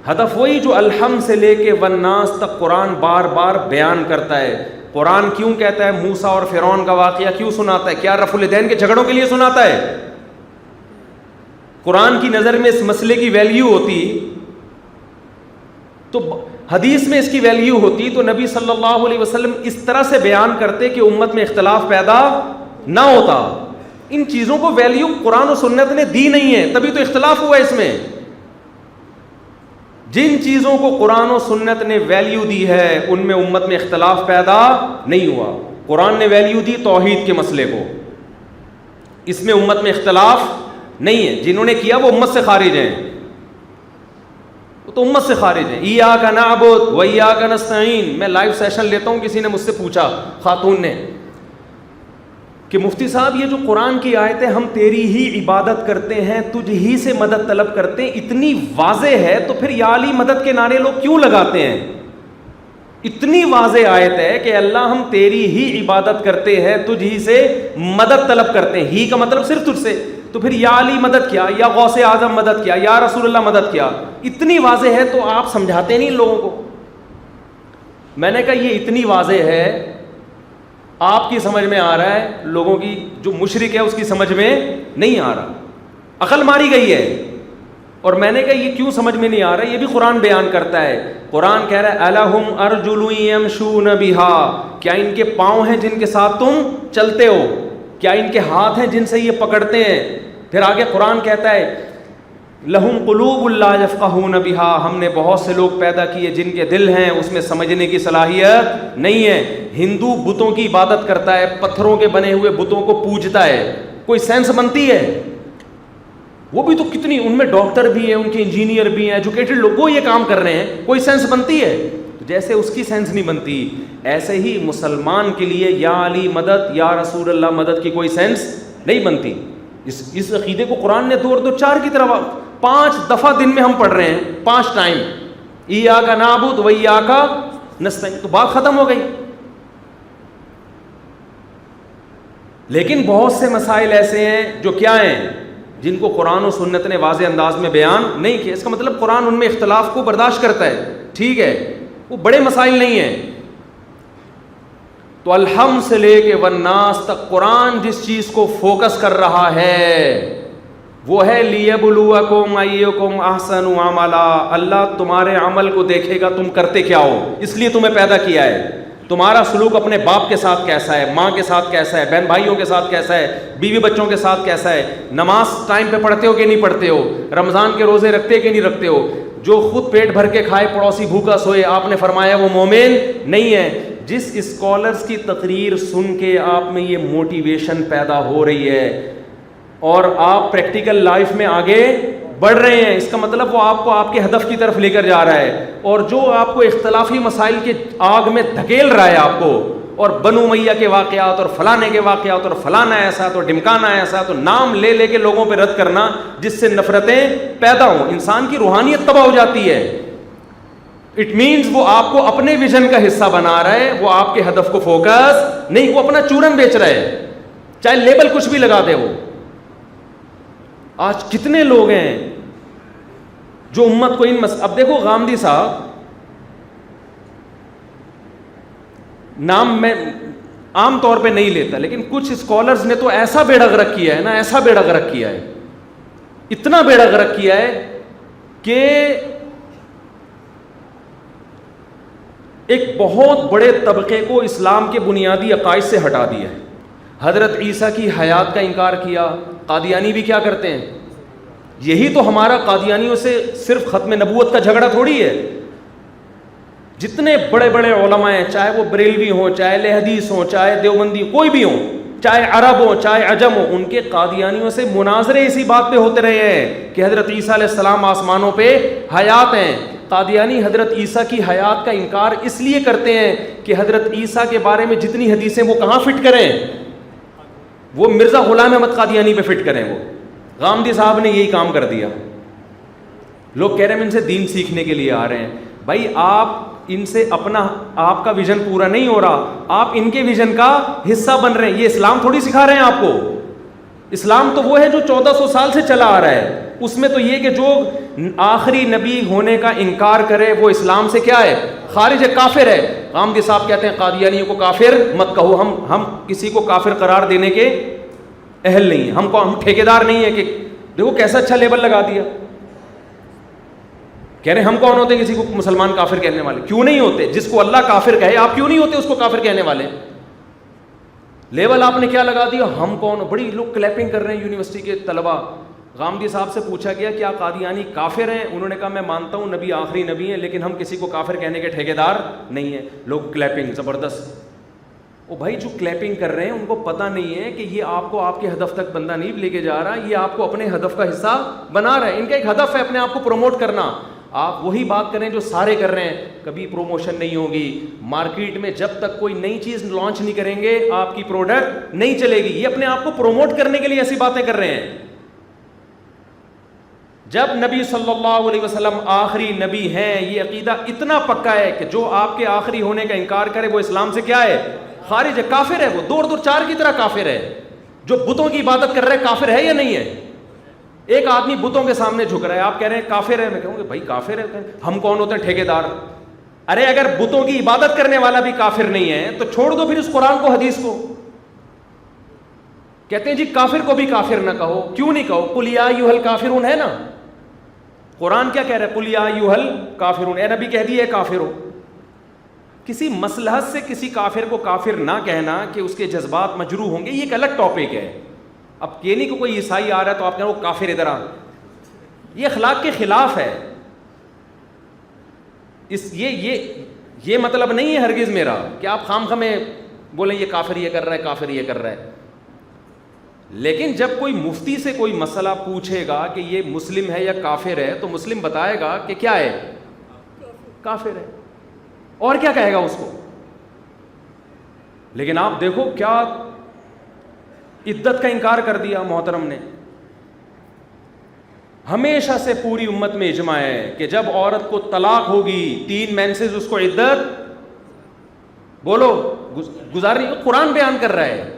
ہدف وہی جو الحمد سے لے کے والناس تک قرآن بار بار بیان کرتا ہے. قرآن کیوں کہتا ہے موسیٰ اور فرعون کا واقعہ کیوں سناتا ہے؟ کیا رفع الیدین کے جھگڑوں کے لیے سناتا ہے؟ قرآن کی نظر میں اس مسئلے کی ویلیو ہوتی تو حدیث میں اس کی ویلیو ہوتی تو نبی صلی اللہ علیہ وسلم اس طرح سے بیان کرتے کہ امت میں اختلاف پیدا نہ ہوتا. ان چیزوں کو ویلیو قرآن و سنت نے دی نہیں ہے, تبھی تو اختلاف ہوا اس میں. جن چیزوں کو قرآن و سنت نے ویلیو دی ہے ان میں امت میں اختلاف پیدا نہیں ہوا. قرآن نے ویلیو دی توحید کے مسئلے کو, اس میں امت میں اختلاف نہیں ہے. جنہوں نے کیا وہ امت سے خارج ہیں, وہ تو امت سے خارج ہیں. ایاک نعبد و ایاک نستعین. میں لائیو سیشن لیتا ہوں, کسی نے مجھ سے پوچھا, خاتون نے, کہ مفتی صاحب یہ جو قرآن کی آیتیں ہم تیری ہی عبادت کرتے ہیں, تجھ ہی سے مدد طلب کرتے ہیں, اتنی واضح ہے تو پھر یا علی مدد کے نعرے لوگ کیوں لگاتے ہیں؟ اتنی واضح آیت ہے کہ اللہ ہم تیری ہی عبادت کرتے ہیں, تجھ ہی سے مدد طلب کرتے ہیں. ہی کا مطلب صرف تجھ سے, تو پھر یا علی مدد کیا, یا غوث اعظم مدد کیا, یا رسول اللہ مدد کیا؟ اتنی واضح ہے تو آپ سمجھاتے نہیں لوگوں کو. میں نے کہا یہ اتنی واضح ہے, آپ کی سمجھ میں آ رہا ہے, لوگوں کی جو مشرک ہے اس کی سمجھ میں نہیں آ رہا, عقل ماری گئی ہے. اور میں نے کہا یہ کیوں سمجھ میں نہیں آ رہا؟ یہ بھی قرآن بیان کرتا ہے. قرآن کہہ رہا ہے الہم ارجل یمشون بہا, کیا ان کے پاؤں ہیں جن کے ساتھ تم چلتے ہو؟ کیا ان کے ہاتھ ہیں جن سے یہ پکڑتے ہیں؟ پھر آگے قرآن کہتا ہے لہم قلوب لا یفقہون بہا, ہم نے بہت سے لوگ پیدا کیے جن کے دل ہیں اس میں سمجھنے کی صلاحیت نہیں ہے. ہندو بتوں کی عبادت کرتا ہے, پتھروں کے بنے ہوئے بتوں کو پوجتا ہے, کوئی سینس بنتی ہے؟ وہ بھی تو کتنی, ان میں ڈاکٹر بھی ہیں, ان کے انجینئر بھی ہیں, ایجوکیٹڈ لوگ, وہ یہ کام کر رہے ہیں, کوئی سینس بنتی ہے؟ جیسے اس کی سینس نہیں بنتی, ایسے ہی مسلمان کے لیے یا علی مدد, یا رسول اللہ مدد کی کوئی سینس نہیں بنتی. اس عقیدے کو قرآن نے 2-4 کی طرف 5 دفعہ دن میں ہم پڑھ رہے ہیں, 5 ٹائم, ایاک نعبد و ایاک نستعین, تو بات ختم ہو گئی. لیکن بہت سے مسائل ایسے ہیں جو کیا ہیں, جن کو قرآن و سنت نے واضح انداز میں بیان نہیں کیا. اس کا مطلب قرآن ان میں اختلاف کو برداشت کرتا ہے, ٹھیک ہے, وہ بڑے مسائل نہیں ہیں. تو الحمد سے لے کے والناس تک قرآن جس چیز کو فوکس کر رہا ہے وہ ہے لیبلوکم ایکم احسن عملا. اللہ تمہارے عمل کو دیکھے گا تم کرتے کیا ہو, اس لیے تمہیں پیدا کیا ہے. تمہارا سلوک اپنے باپ کے ساتھ کیسا ہے, ماں کے ساتھ کیسا ہے, بہن بھائیوں کے ساتھ کیسا ہے, بیوی بچوں کے ساتھ کیسا ہے, نماز ٹائم پہ پڑھتے ہو کہ نہیں پڑھتے ہو, رمضان کے روزے رکھتے کہ نہیں رکھتے ہو. جو خود پیٹ بھر کے کھائے پڑوسی بھوکا سوئے, آپ نے فرمایا وہ مومن نہیں ہے. جس اسکالرز کی تقریر سن کے آپ میں یہ موٹیویشن پیدا ہو رہی ہے اور آپ پریکٹیکل لائف میں آگے بڑھ رہے ہیں, اس کا مطلب وہ آپ کو آپ کے ہدف کی طرف لے کر جا رہا ہے. اور جو آپ کو اختلافی مسائل کے آگ میں دھکیل رہا ہے آپ کو, اور بنو امیہ کے واقعات اور فلانے کے واقعات اور فلانا ایسا تو ڈمکانا ایسا, تو نام لے لے کے لوگوں پہ رد کرنا جس سے نفرتیں پیدا ہوں, انسان کی روحانیت تباہ ہو جاتی ہے. اٹ مینز وہ آپ کو اپنے ویژن کا حصہ بنا رہا ہے, وہ آپ کے ہدف کو فوکس نہیں, وہ اپنا چورن بیچ رہا ہے, چاہے لیبل کچھ بھی لگا دے. وہ آج کتنے لوگ ہیں جو امت کو اب دیکھو غامدی صاحب, نام میں عام طور پہ نہیں لیتا, لیکن کچھ اسکالرز نے تو ایسا بیڑا غرق کیا ہے نا, ایسا بیڑا غرق کیا ہے, اتنا بیڑا غرق کیا ہے کہ ایک بہت بڑے طبقے کو اسلام کے بنیادی عقائد سے ہٹا دیا ہے. حضرت عیسیٰ کی حیات کا انکار کیا. قادیانی بھی کیا کرتے ہیں؟ یہی تو ہمارا قادیانیوں سے صرف ختم نبوت کا جھگڑا تھوڑی ہے. جتنے بڑے بڑے علماء ہیں, چاہے وہ بریلوی ہوں, چاہے اہل حدیث ہوں, چاہے دیوبندی, کوئی بھی ہوں, چاہے عرب ہوں, چاہے عجم ہوں, ان کے قادیانیوں سے مناظرے اسی بات پہ ہوتے رہے ہیں کہ حضرت عیسیٰ علیہ السلام آسمانوں پہ حیات ہیں. قادیانی حضرت عیسیٰ کی حیات کا انکار اس لیے کرتے ہیں کہ حضرت عیسیٰ کے بارے میں جتنی حدیثیں وہ کہاں فٹ کریں, وہ مرزا غلام احمد قادیانی پہ فٹ کریں. وہ غامدی صاحب نے یہی کام کر دیا. لوگ کہہ رہے ہیں ان سے دین سیکھنے کے لیے آ رہے ہیں. بھائی آپ ان سے اپنا آپ کا ویژن پورا نہیں ہو رہا, آپ ان کے ویژن کا حصہ بن رہے ہیں. یہ اسلام تھوڑی سکھا رہے ہیں آپ کو. اسلام تو وہ ہے جو 1400 سال سے چلا آ رہا ہے. اس میں تو یہ کہ جو آخری نبی ہونے کا انکار کرے وہ اسلام سے کیا ہے, خارج ہے, کافر ہے. غامدی صاحب کہتے ہیں قادیانیوں کو کافر مت کہو. ہم کسی کو کافر قرار دینے کے اہل نہیں ہیں. ہم ٹھیکیدار نہیں ہیں کہ دیکھو کیسا اچھا لیبل لگا دیا. کہہ رہے ہم کون ہوتے ہیں کسی کو مسلمان کافر کہنے والے؟ کیوں نہیں ہوتے؟ جس کو اللہ کافر کہے آپ کیوں نہیں ہوتے اس کو کافر کہنے والے؟ لیبل آپ نے کیا لگا دیا, ہم کون. بڑی لوگ کلیپنگ کر رہے ہیں یونیورسٹی کے طلباء. غامدی صاحب سے پوچھا گیا کیا قادیانی کافر ہیں؟ انہوں نے کہا میں مانتا ہوں نبی آخری نبی ہیں, لیکن ہم کسی کو کافر کہنے کے ٹھیکیدار نہیں ہیں. لوگ کلیپنگ زبردست. او بھائی جو کلیپنگ کر رہے ہیں ان کو پتہ نہیں ہے کہ یہ آپ کو آپ کے ہدف تک بندہ نہیں لے کے جا رہا, یہ آپ کو اپنے ہدف کا حصہ بنا رہا ہے. ان کا ایک ہدف ہے اپنے آپ کو پروموٹ کرنا. آپ وہی بات کریں جو سارے کر رہے ہیں. کبھی پروموشن نہیں ہوگی مارکیٹ میں جب تک کوئی نئی چیز لانچ نہیں کریں گے, آپ کی پروڈکٹ نہیں چلے گی. یہ اپنے آپ کو پروموٹ کرنے کے لیے ایسی باتیں کر رہے ہیں. جب نبی صلی اللہ علیہ وسلم آخری نبی ہیں, یہ عقیدہ اتنا پکا ہے کہ جو آپ کے آخری ہونے کا انکار کرے وہ اسلام سے کیا ہے, خارج ہے, کافر ہے. وہ دور چار کی طرح کافر ہے. جو بتوں کی عبادت کر رہے ہیں کافر ہے یا نہیں ہے؟ ایک آدمی بتوں کے سامنے جھک رہا ہے, آپ کہہ رہے ہیں کافر ہے. میں کہوں گا بھائی کافر ہے, ہم کون ہوتے ہیں ٹھیکیدار؟ ارے اگر بتوں کی عبادت کرنے والا بھی کافر نہیں ہے تو چھوڑ دو پھر اس قرآن کو حدیث کو. کہتے ہیں جی کافر کو بھی کافر نہ کہو. کیوں نہیں کہو؟ قل یا ایھا الکافرون ہے نا. قرآن کیا کہہ رہا ہے؟ قل یا ایھا الکافرون. اے نبی کہہ دیے کافر ہو. کسی مصلحت سے کسی کافر کو کافر نہ کہنا کہ اس کے جذبات مجروح ہوں گے, یہ ایک الگ ٹاپک ہے. اب یہ نہیں کہ کوئی عیسائی آ رہا ہے تو آپ کہہ رہے ہو کافر ادھر آ, یہ اخلاق کے خلاف ہے. یہ مطلب نہیں ہے ہرگز میرا کہ آپ خام خمیں بولیں یہ کافر یہ کر رہا ہے, کافر یہ کر رہا ہے. لیکن جب کوئی مفتی سے کوئی مسئلہ پوچھے گا کہ یہ مسلم ہے یا کافر ہے تو مسلم بتائے گا کہ کیا ہے, کافر ہے. اور کیا کہے گا اس کو؟ لیکن آپ دیکھو کیا عدت کا انکار کر دیا محترم نے. ہمیشہ سے پوری امت میں اجماع ہے کہ جب عورت کو طلاق ہوگی 3 مینسز اس کو عدت بولو گزارنی. قرآن بیان کر رہا ہے.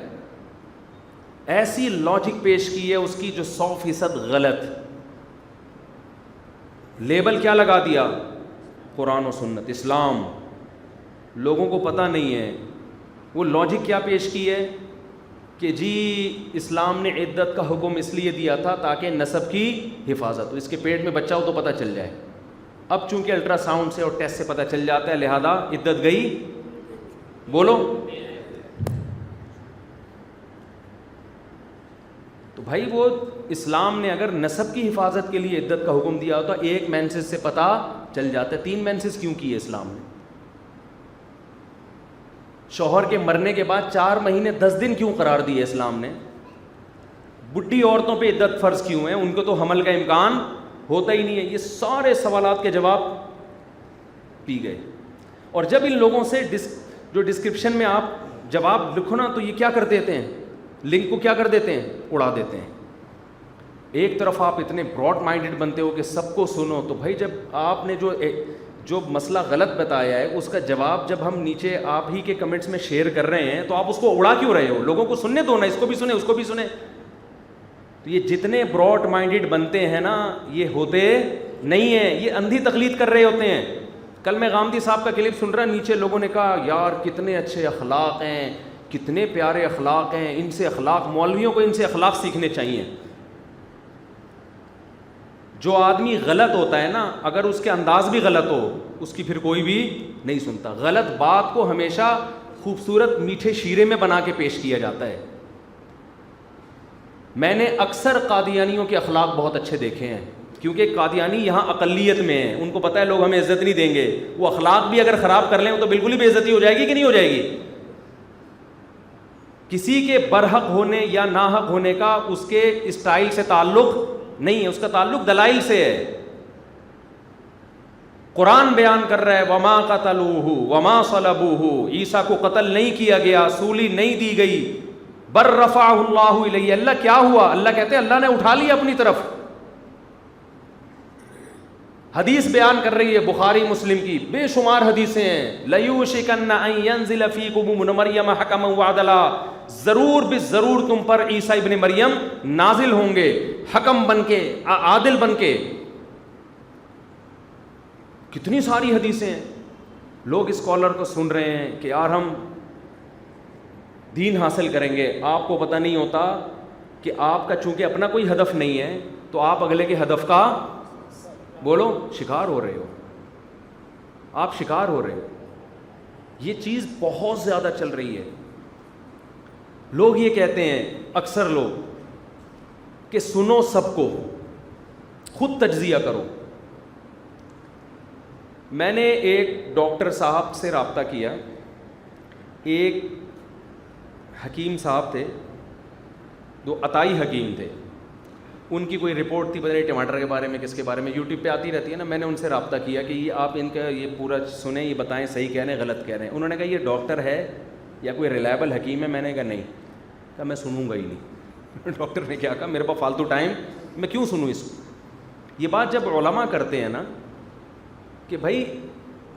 ایسی لاجک پیش کی ہے اس کی جو 100% غلط. لیبل کیا لگا دیا؟ قرآن و سنت, اسلام. لوگوں کو پتہ نہیں ہے وہ لاجک کیا پیش کی ہے کہ جی اسلام نے عدت کا حکم اس لیے دیا تھا تاکہ نسب کی حفاظت ہو. اس کے پیٹ میں بچہ ہو تو پتہ چل جائے. اب چونکہ الٹرا ساؤنڈ سے اور ٹیسٹ سے پتہ چل جاتا ہے لہذا عدت گئی. بولو. تو بھائی وہ اسلام نے اگر نسب کی حفاظت کے لیے عدت کا حکم دیا ہوتا 1 مینسز سے پتہ چل جاتا ہے. 3 مینسز کیوں کیے اسلام نے؟ شوہر کے مرنے کے بعد 4 مہینے 10 دن کیوں قرار دیے اسلام نے؟ بڈھی عورتوں پہ عدت فرض کیوں ہے؟ ان کو تو حمل کا امکان ہوتا ہی نہیں ہے. یہ سارے سوالات کے جواب پی گئے. اور جب ان لوگوں سے جو ڈسکرپشن میں آپ جواب لکھو نا تو یہ کیا کر دیتے ہیں, لنک کو کیا کر دیتے ہیں, اڑا دیتے ہیں. ایک طرف آپ اتنے براڈ مائنڈڈ بنتے ہو کہ سب کو سنو, تو بھائی جب آپ نے جو مسئلہ غلط بتایا ہے اس کا جواب جب ہم نیچے آپ ہی کے کمنٹس میں شیئر کر رہے ہیں تو آپ اس کو اڑا کیوں رہے ہو؟ لوگوں کو سننے دو نا, اس کو بھی سنیں اس کو بھی سنیں. تو یہ جتنے براڈ مائنڈڈ بنتے ہیں نا یہ ہوتے نہیں ہیں, یہ اندھی تقلید کر رہے ہوتے ہیں. کل میں غامدی صاحب کا کلپ سن رہا, نیچے لوگوں نے کہا یار کتنے اچھے اخلاق ہیں, کتنے پیارے اخلاق ہیں, ان سے اخلاق, مولویوں کو ان سے اخلاق سیکھنے چاہیے. جو آدمی غلط ہوتا ہے نا اگر اس کے انداز بھی غلط ہو اس کی پھر کوئی بھی نہیں سنتا. غلط بات کو ہمیشہ خوبصورت میٹھے شیرے میں بنا کے پیش کیا جاتا ہے. میں نے اکثر قادیانیوں کے اخلاق بہت اچھے دیکھے ہیں، کیونکہ قادیانی یہاں اقلیت میں ہیں، ان کو پتہ ہے لوگ ہمیں عزت نہیں دیں گے، وہ اخلاق بھی اگر خراب کر لیں تو بالکل ہی بے عزتی ہو جائے گی کہ نہیں ہو جائے گی. کسی کے برحق ہونے یا ناحق ہونے کا اس کے اسٹائل سے تعلق نہیں ہے، اس کا تعلق دلائل سے ہے. قرآن بیان کر رہا ہے وما قتلوہ وما صلبوہ، عیسیٰ کو قتل نہیں کیا گیا، سولی نہیں دی گئی، بر رفعہ اللہ الیہ. اللہ کیا ہوا؟ اللہ کہتے ہیں اللہ نے اٹھا لیا اپنی طرف. حدیث بیان کر رہی ہے بخاری مسلم کی، بے شمار حدیثیں ہیں. لیوشکن ان ینزل فیکم ابن مریم حکما وعدلا، ضرور ضرور تم پر عیسیٰ ابن مریم نازل ہوں گے حکم بن کے، عادل بن کے. کتنی ساری حدیثیں ہیں. لوگ اسکالر کو سن رہے ہیں کہ یار ہم دین حاصل کریں گے. آپ کو پتہ نہیں ہوتا کہ آپ کا چونکہ اپنا کوئی ہدف نہیں ہے تو آپ اگلے کے ہدف کا بولو شکار ہو رہے ہو، آپ شکار ہو رہے ہو. یہ چیز بہت زیادہ چل رہی ہے. لوگ یہ کہتے ہیں اکثر لوگ کہ سنو سب کو، خود تجزیہ کرو. میں نے ایک ڈاکٹر صاحب سے رابطہ کیا، ایک حکیم صاحب تھے جو عطائی حکیم تھے. ان کی کوئی رپورٹ تھی پتہ نہیں ٹماٹر کے بارے میں کس کے بارے میں، یوٹیوب پہ آتی رہتی ہے نا. میں نے ان سے رابطہ کیا کہ یہ آپ ان کا یہ پورا سنیں، یہ بتائیں صحیح کہہ رہے ہیں غلط کہہ رہے ہیں. انہوں نے کہا یہ ڈاکٹر ہے یا کوئی ریلائبل حکیم ہے؟ میں نے کہا نہیں. کہا میں سنوں گا ہی نہیں. ڈاکٹر نے کیا کہا میرے پاس فالتو ٹائم، میں کیوں سنوں اس کو. یہ بات جب علماء کرتے ہیں نا کہ بھائی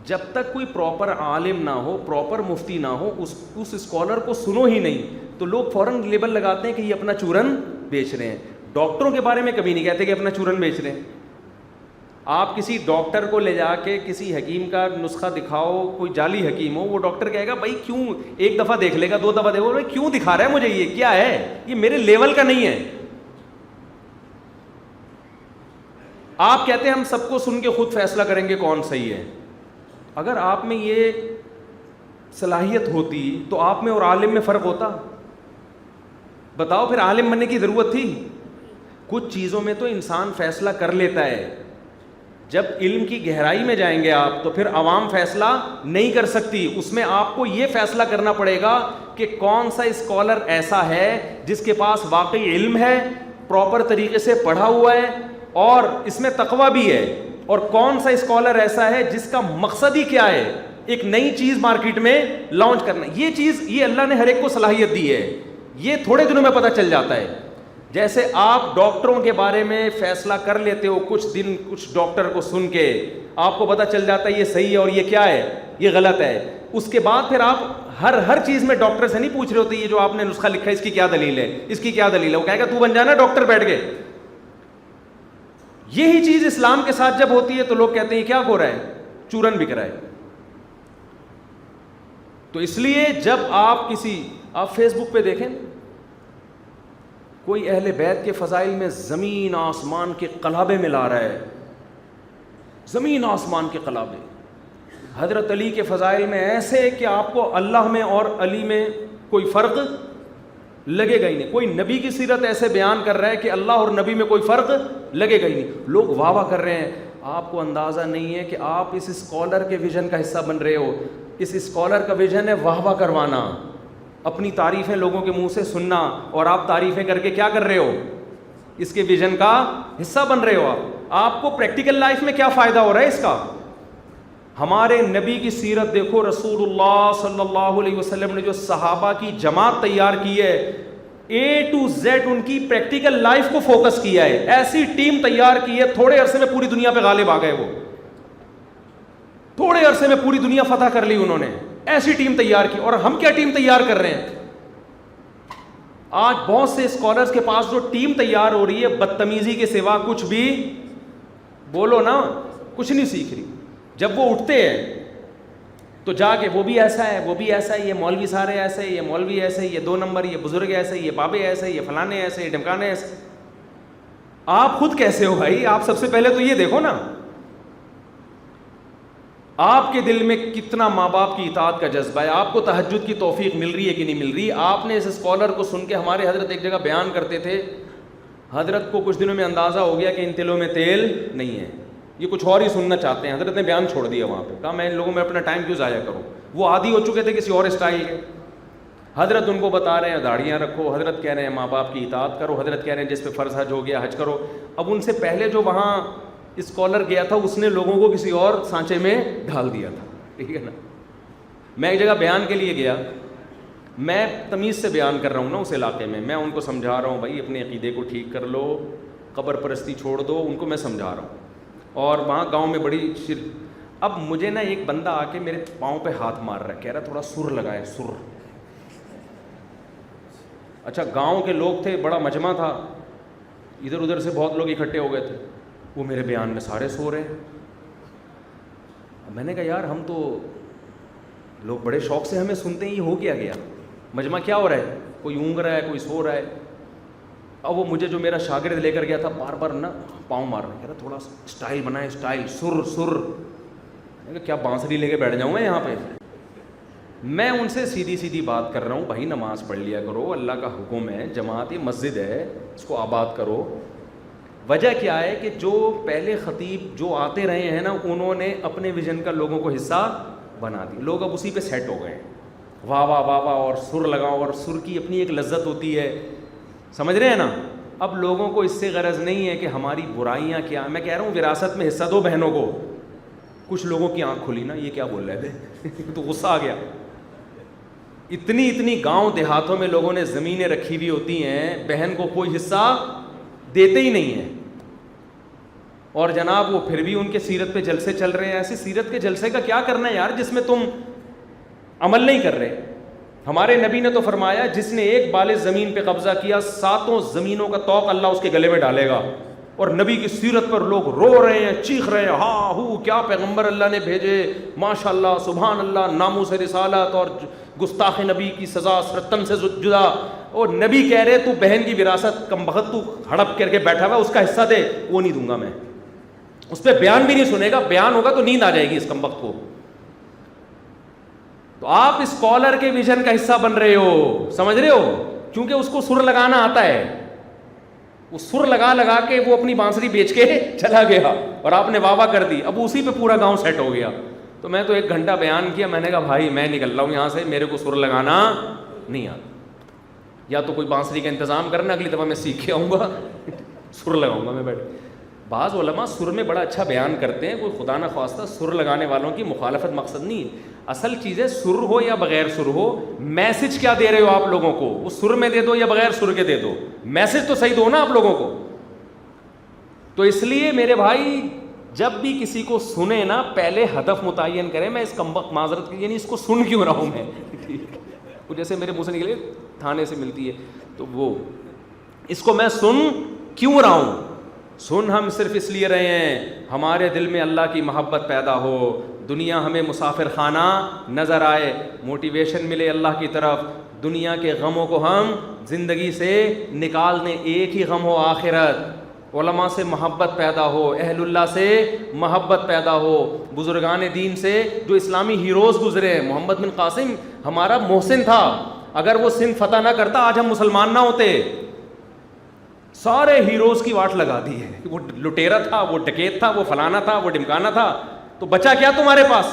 جب تک کوئی پراپر عالم نہ ہو، پراپر مفتی نہ ہو، اس اسکالر کو سنو ہی نہیں، تو لوگ فوراً لیبل لگاتے ہیں کہ یہ اپنا چورن بیچ رہے ہیں. ڈاکٹروں کے بارے میں کبھی نہیں کہتے کہ اپنا چورن بیچ رہے ہیں. آپ کسی ڈاکٹر کو لے جا کے کسی حکیم کا نسخہ دکھاؤ، کوئی جعلی حکیم ہو، وہ ڈاکٹر کہے گا بھائی کیوں، ایک دفعہ دیکھ لے گا، دو دفعہ دیکھو بھائی کیوں دکھا رہا ہے مجھے، یہ کیا ہے، یہ میرے لیول کا نہیں ہے. آپ کہتے ہیں ہم سب کو سن کے خود فیصلہ کریں گے کون صحیح ہے. اگر آپ میں یہ صلاحیت ہوتی تو آپ میں اور عالم میں فرق ہوتا؟ بتاؤ پھر عالم بننے کی ضرورت تھی؟ کچھ چیزوں میں تو انسان فیصلہ کر لیتا ہے. جب علم کی گہرائی میں جائیں گے آپ تو پھر عوام فیصلہ نہیں کر سکتی. اس میں آپ کو یہ فیصلہ کرنا پڑے گا کہ کون سا اسکالر ایسا ہے جس کے پاس واقعی علم ہے، پراپر طریقے سے پڑھا ہوا ہے اور اس میں تقویٰ بھی ہے، اور کون سا اسکالر ایسا ہے جس کا مقصد ہی کیا ہے، ایک نئی چیز مارکیٹ میں لانچ کرنا. یہ چیز یہ اللہ نے ہر ایک کو صلاحیت دی ہے. یہ تھوڑے دنوں میں پتہ چل جاتا ہے. جیسے آپ ڈاکٹروں کے بارے میں فیصلہ کر لیتے ہو کچھ دن کچھ ڈاکٹر کو سن کے، آپ کو پتہ چل جاتا ہے یہ صحیح ہے اور یہ کیا ہے، یہ غلط ہے. اس کے بعد پھر آپ ہر چیز میں ڈاکٹر سے نہیں پوچھ رہے ہوتے یہ جو آپ نے نسخہ لکھا ہے اس کی کیا دلیل ہے، اس کی کیا دلیل ہے. وہ کہے گا تو بن جانا ڈاکٹر بیٹھ کے. یہی چیز اسلام کے ساتھ جب ہوتی ہے تو لوگ کہتے ہیں یہ کیا ہو رہا ہے، چورن بک رہا ہے. تو اس لیے جب آپ فیس بک پہ دیکھیں کوئی اہل بیت کے فضائل میں زمین آسمان کے قلابے میں لا رہا ہے، زمین آسمان کے قلابے. حضرت علی کے فضائل میں ایسے کہ آپ کو اللہ میں اور علی میں کوئی فرق لگے گا ہی نہیں. کوئی نبی کی سیرت ایسے بیان کر رہا ہے کہ اللہ اور نبی میں کوئی فرق لگے گا ہی نہیں. لوگ واہ واہ کر رہے ہیں. آپ کو اندازہ نہیں ہے کہ آپ اس اسکالر کے ویژن کا حصہ بن رہے ہو. اس اسکالر کا ویژن ہے واہ واہ کروانا، اپنی تعریفیں لوگوں کے منہ سے سننا، اور آپ تعریفیں کر کے کیا کر رہے ہو، اس کے ویژن کا حصہ بن رہے ہو. آپ کو پریکٹیکل لائف میں کیا فائدہ ہو رہا ہے اس کا؟ ہمارے نبی کی سیرت دیکھو. رسول اللہ صلی اللہ علیہ وسلم نے جو صحابہ کی جماعت تیار کی ہے، A to Z ان کی پریکٹیکل لائف کو فوکس کیا ہے. ایسی ٹیم تیار کی ہے تھوڑے عرصے میں پوری دنیا پہ غالب آ گئے. وہ تھوڑے عرصے میں پوری دنیا فتح کر لی انہوں نے. ایسی ٹیم تیار کی. اور ہم کیا ٹیم تیار کر رہے ہیں؟ آج بہت سے اسکالرز کے پاس جو ٹیم تیار ہو رہی ہے بدتمیزی کے سوا کچھ بھی بولو نا، کچھ نہیں سیکھ رہی. جب وہ اٹھتے ہیں تو جا کے وہ بھی ایسا ہے، وہ بھی ایسا ہے، یہ مولوی سارے ایسے ہیں، یہ مولوی ایسے، یہ 2 نمبر، یہ بزرگ ایسے، یہ بابے ایسے، یہ فلانے ایسے، یہ ڈمکانے ایسے. آپ خود کیسے ہو بھائی؟ آپ سب سے پہلے تو یہ دیکھو نا. آپ کے دل میں کتنا ماں باپ کی اطاعت کا جذبہ ہے, آپ کو تہجد کی توفیق مل رہی ہے کہ نہیں مل رہی. آپ نے اس اسکالر کو سن کے, ہمارے حضرت ایک جگہ بیان کرتے تھے, حضرت کو کچھ دنوں میں اندازہ ہو گیا کہ ان تلوں میں تیل نہیں ہے, یہ کچھ اور ہی سننا چاہتے ہیں. حضرت نے بیان چھوڑ دیا وہاں پہ, کہا میں ان لوگوں میں اپنا ٹائم کیوں ضائع کروں. وہ عادی ہو چکے تھے کسی اور اسٹائل کے. حضرت ان کو بتا رہے ہیں داڑھیاں رکھو, حضرت کہہ رہے ہیں ماں باپ کی اطاعت کرو, حضرت کہہ رہے ہیں جس پہ فرض حج ہو گیا حج کرو. اب ان سے پہلے جو وہاں اسکالر گیا تھا اس نے لوگوں کو کسی اور سانچے میں ڈھال دیا تھا, ٹھیک ہے نا. میں ایک جگہ بیان کے لیے گیا, میں تمیز سے بیان کر رہا ہوں نا اس علاقے میں ان کو سمجھا رہا ہوں بھائی اپنے عقیدے کو ٹھیک کر لو, قبر پرستی چھوڑ دو, ان کو میں سمجھا رہا ہوں. اور وہاں گاؤں میں بڑی اب مجھے نا ایک بندہ آ کے میرے پاؤں پہ ہاتھ مار رہا ہے, کہہ رہا تھوڑا سر لگائے, سر. اچھا گاؤں کے لوگ تھے, بڑا مجمع تھا, ادھر ادھر سے بہت لوگ اکٹھے ہو گئے تھے, وہ میرے بیان میں سارے سو رہے ہیں. میں نے کہا یار ہم تو لوگ بڑے شوق سے ہمیں سنتے ہیں, یہ ہو کیا گیا, مجمع کیا ہو رہا ہے, کوئی اونگ رہا ہے کوئی سو رہا ہے. اب وہ مجھے جو میرا شاگرد لے کر گیا تھا بار بار نا پاؤں مار رہا, کہہ رہا تھوڑا اسٹائل بنائے, اسٹائل, سر سر. میں کہا کیا بانسری لے کے بیٹھ جاؤں میں یہاں پہ. میں ان سے سیدھی سیدھی بات کر رہا ہوں, بھائی نماز پڑھ لیا کرو, اللہ کا حکم ہے, جماعتی مسجد ہے, اس کو آباد کرو. وجہ کیا ہے کہ جو پہلے خطیب جو آتے رہے ہیں نا, انہوں نے اپنے ویژن کا لوگوں کو حصہ بنا دی, لوگ اب اسی پہ سیٹ ہو گئے ہیں, واہ واہ واہ واہ, اور سر لگاؤ, اور سر کی اپنی ایک لذت ہوتی ہے, سمجھ رہے ہیں نا. اب لوگوں کو اس سے غرض نہیں ہے کہ ہماری برائیاں کیا. میں کہہ رہا ہوں وراثت میں حصہ دو بہنوں کو. کچھ لوگوں کی آنکھ کھلی نا, یہ کیا بول رہے تھے تو غصہ آ گیا. اتنی گاؤں دیہاتوں میں لوگوں نے زمینیں رکھی ہوئی ہوتی ہیں, بہن کو کوئی حصہ دیتے ہی نہیں ہیں, اور جناب وہ پھر بھی ان کے سیرت پہ جلسے چل رہے ہیں. ایسے سیرت کے جلسے کا کیا کرنا ہے یار جس میں تم عمل نہیں کر رہے. ہمارے نبی نے تو فرمایا جس نے ایک بال زمین پہ قبضہ کیا, 7 زمینوں کا طوق اللہ اس کے گلے میں ڈالے گا. اور نبی کی سیرت پر لوگ رو رہے ہیں, چیخ رہے ہیں, ہاں ہو کیا پیغمبر اللہ نے بھیجے, ماشاء اللہ سبحان اللہ, ناموس رسالت اور گستاخ نبی کی سزا سرتن سے جدا. اور نبی کہہ رہے تو بہن کی وراثت کم بخت تو ہڑپ کر کے بیٹھا ہوا, اس کا حصہ دے, وہ نہیں دوں گا میں. اس پہ بیان بھی نہیں سنے گا, بیان ہوگا تو نیند آ جائے گی اس کم بخت کو. تو آپ اسکالر کے ویژن کا حصہ بن رہے ہو, سمجھ رہے ہو, کیونکہ اس کو سر لگانا آتا ہے. وہ سر لگا کے وہ اپنی بانسری بیچ کے چلا گیا اور آپ نے واہ واہ کر دی. اب اسی پہ پورا گاؤں سیٹ ہو گیا. تو میں تو 1 گھنٹہ بیان کیا, میں نے کہا بھائی میں نکل رہا ہوں یہاں سے, میرے کو سر لگانا نہیں آتا. یا تو کوئی بانسری کا انتظام کرنا, اگلی دفعہ میں سیکھ کے آؤں گا, سر لگاؤں گا میں بیٹھ. بعض علماء سر میں بڑا اچھا بیان کرتے ہیں, کوئی خدا نہ خواستہ سر لگانے والوں کی مخالفت مقصد نہیں ہے. اصل چیز ہے سر ہو یا بغیر سر ہو, میسج کیا دے رہے ہو آپ لوگوں کو, وہ سر میں دے دو یا بغیر سر کے دے دو, میسج تو صحیح دو نا آپ لوگوں کو. تو اس لیے میرے بھائی جب بھی کسی کو سنے نا, پہلے ہدف متعین کریں. میں اس کمبخت معذرت کی یعنی اس کو سن کیوں رہا ہوں میں, وہ جیسے میرے منہ سے نکلے تھانے سے ملتی ہے, تو وہ اس کو میں سن کیوں رہا ہوں. سن ہم صرف اس لیے رہے ہیں ہمارے دل میں اللہ کی محبت پیدا ہو, دنیا ہمیں مسافر خانہ نظر آئے, موٹیویشن ملے اللہ کی طرف, دنیا کے غموں کو ہم زندگی سے نکال دیں, ایک ہی غم ہو آخرت. علماء سے محبت پیدا ہو, اہل اللہ سے محبت پیدا ہو, بزرگان دین سے جو اسلامی ہیروز گزرے ہیں. محمد بن قاسم ہمارا محسن تھا, اگر وہ سندھ فتح نہ کرتا آج ہم مسلمان نہ ہوتے. سارے ہیروز کی واٹ لگا دی ہے, وہ لٹیرا تھا, وہ ڈکیت تھا, وہ فلانا تھا, وہ ڈمکانا تھا, تو بچا کیا تمہارے پاس؟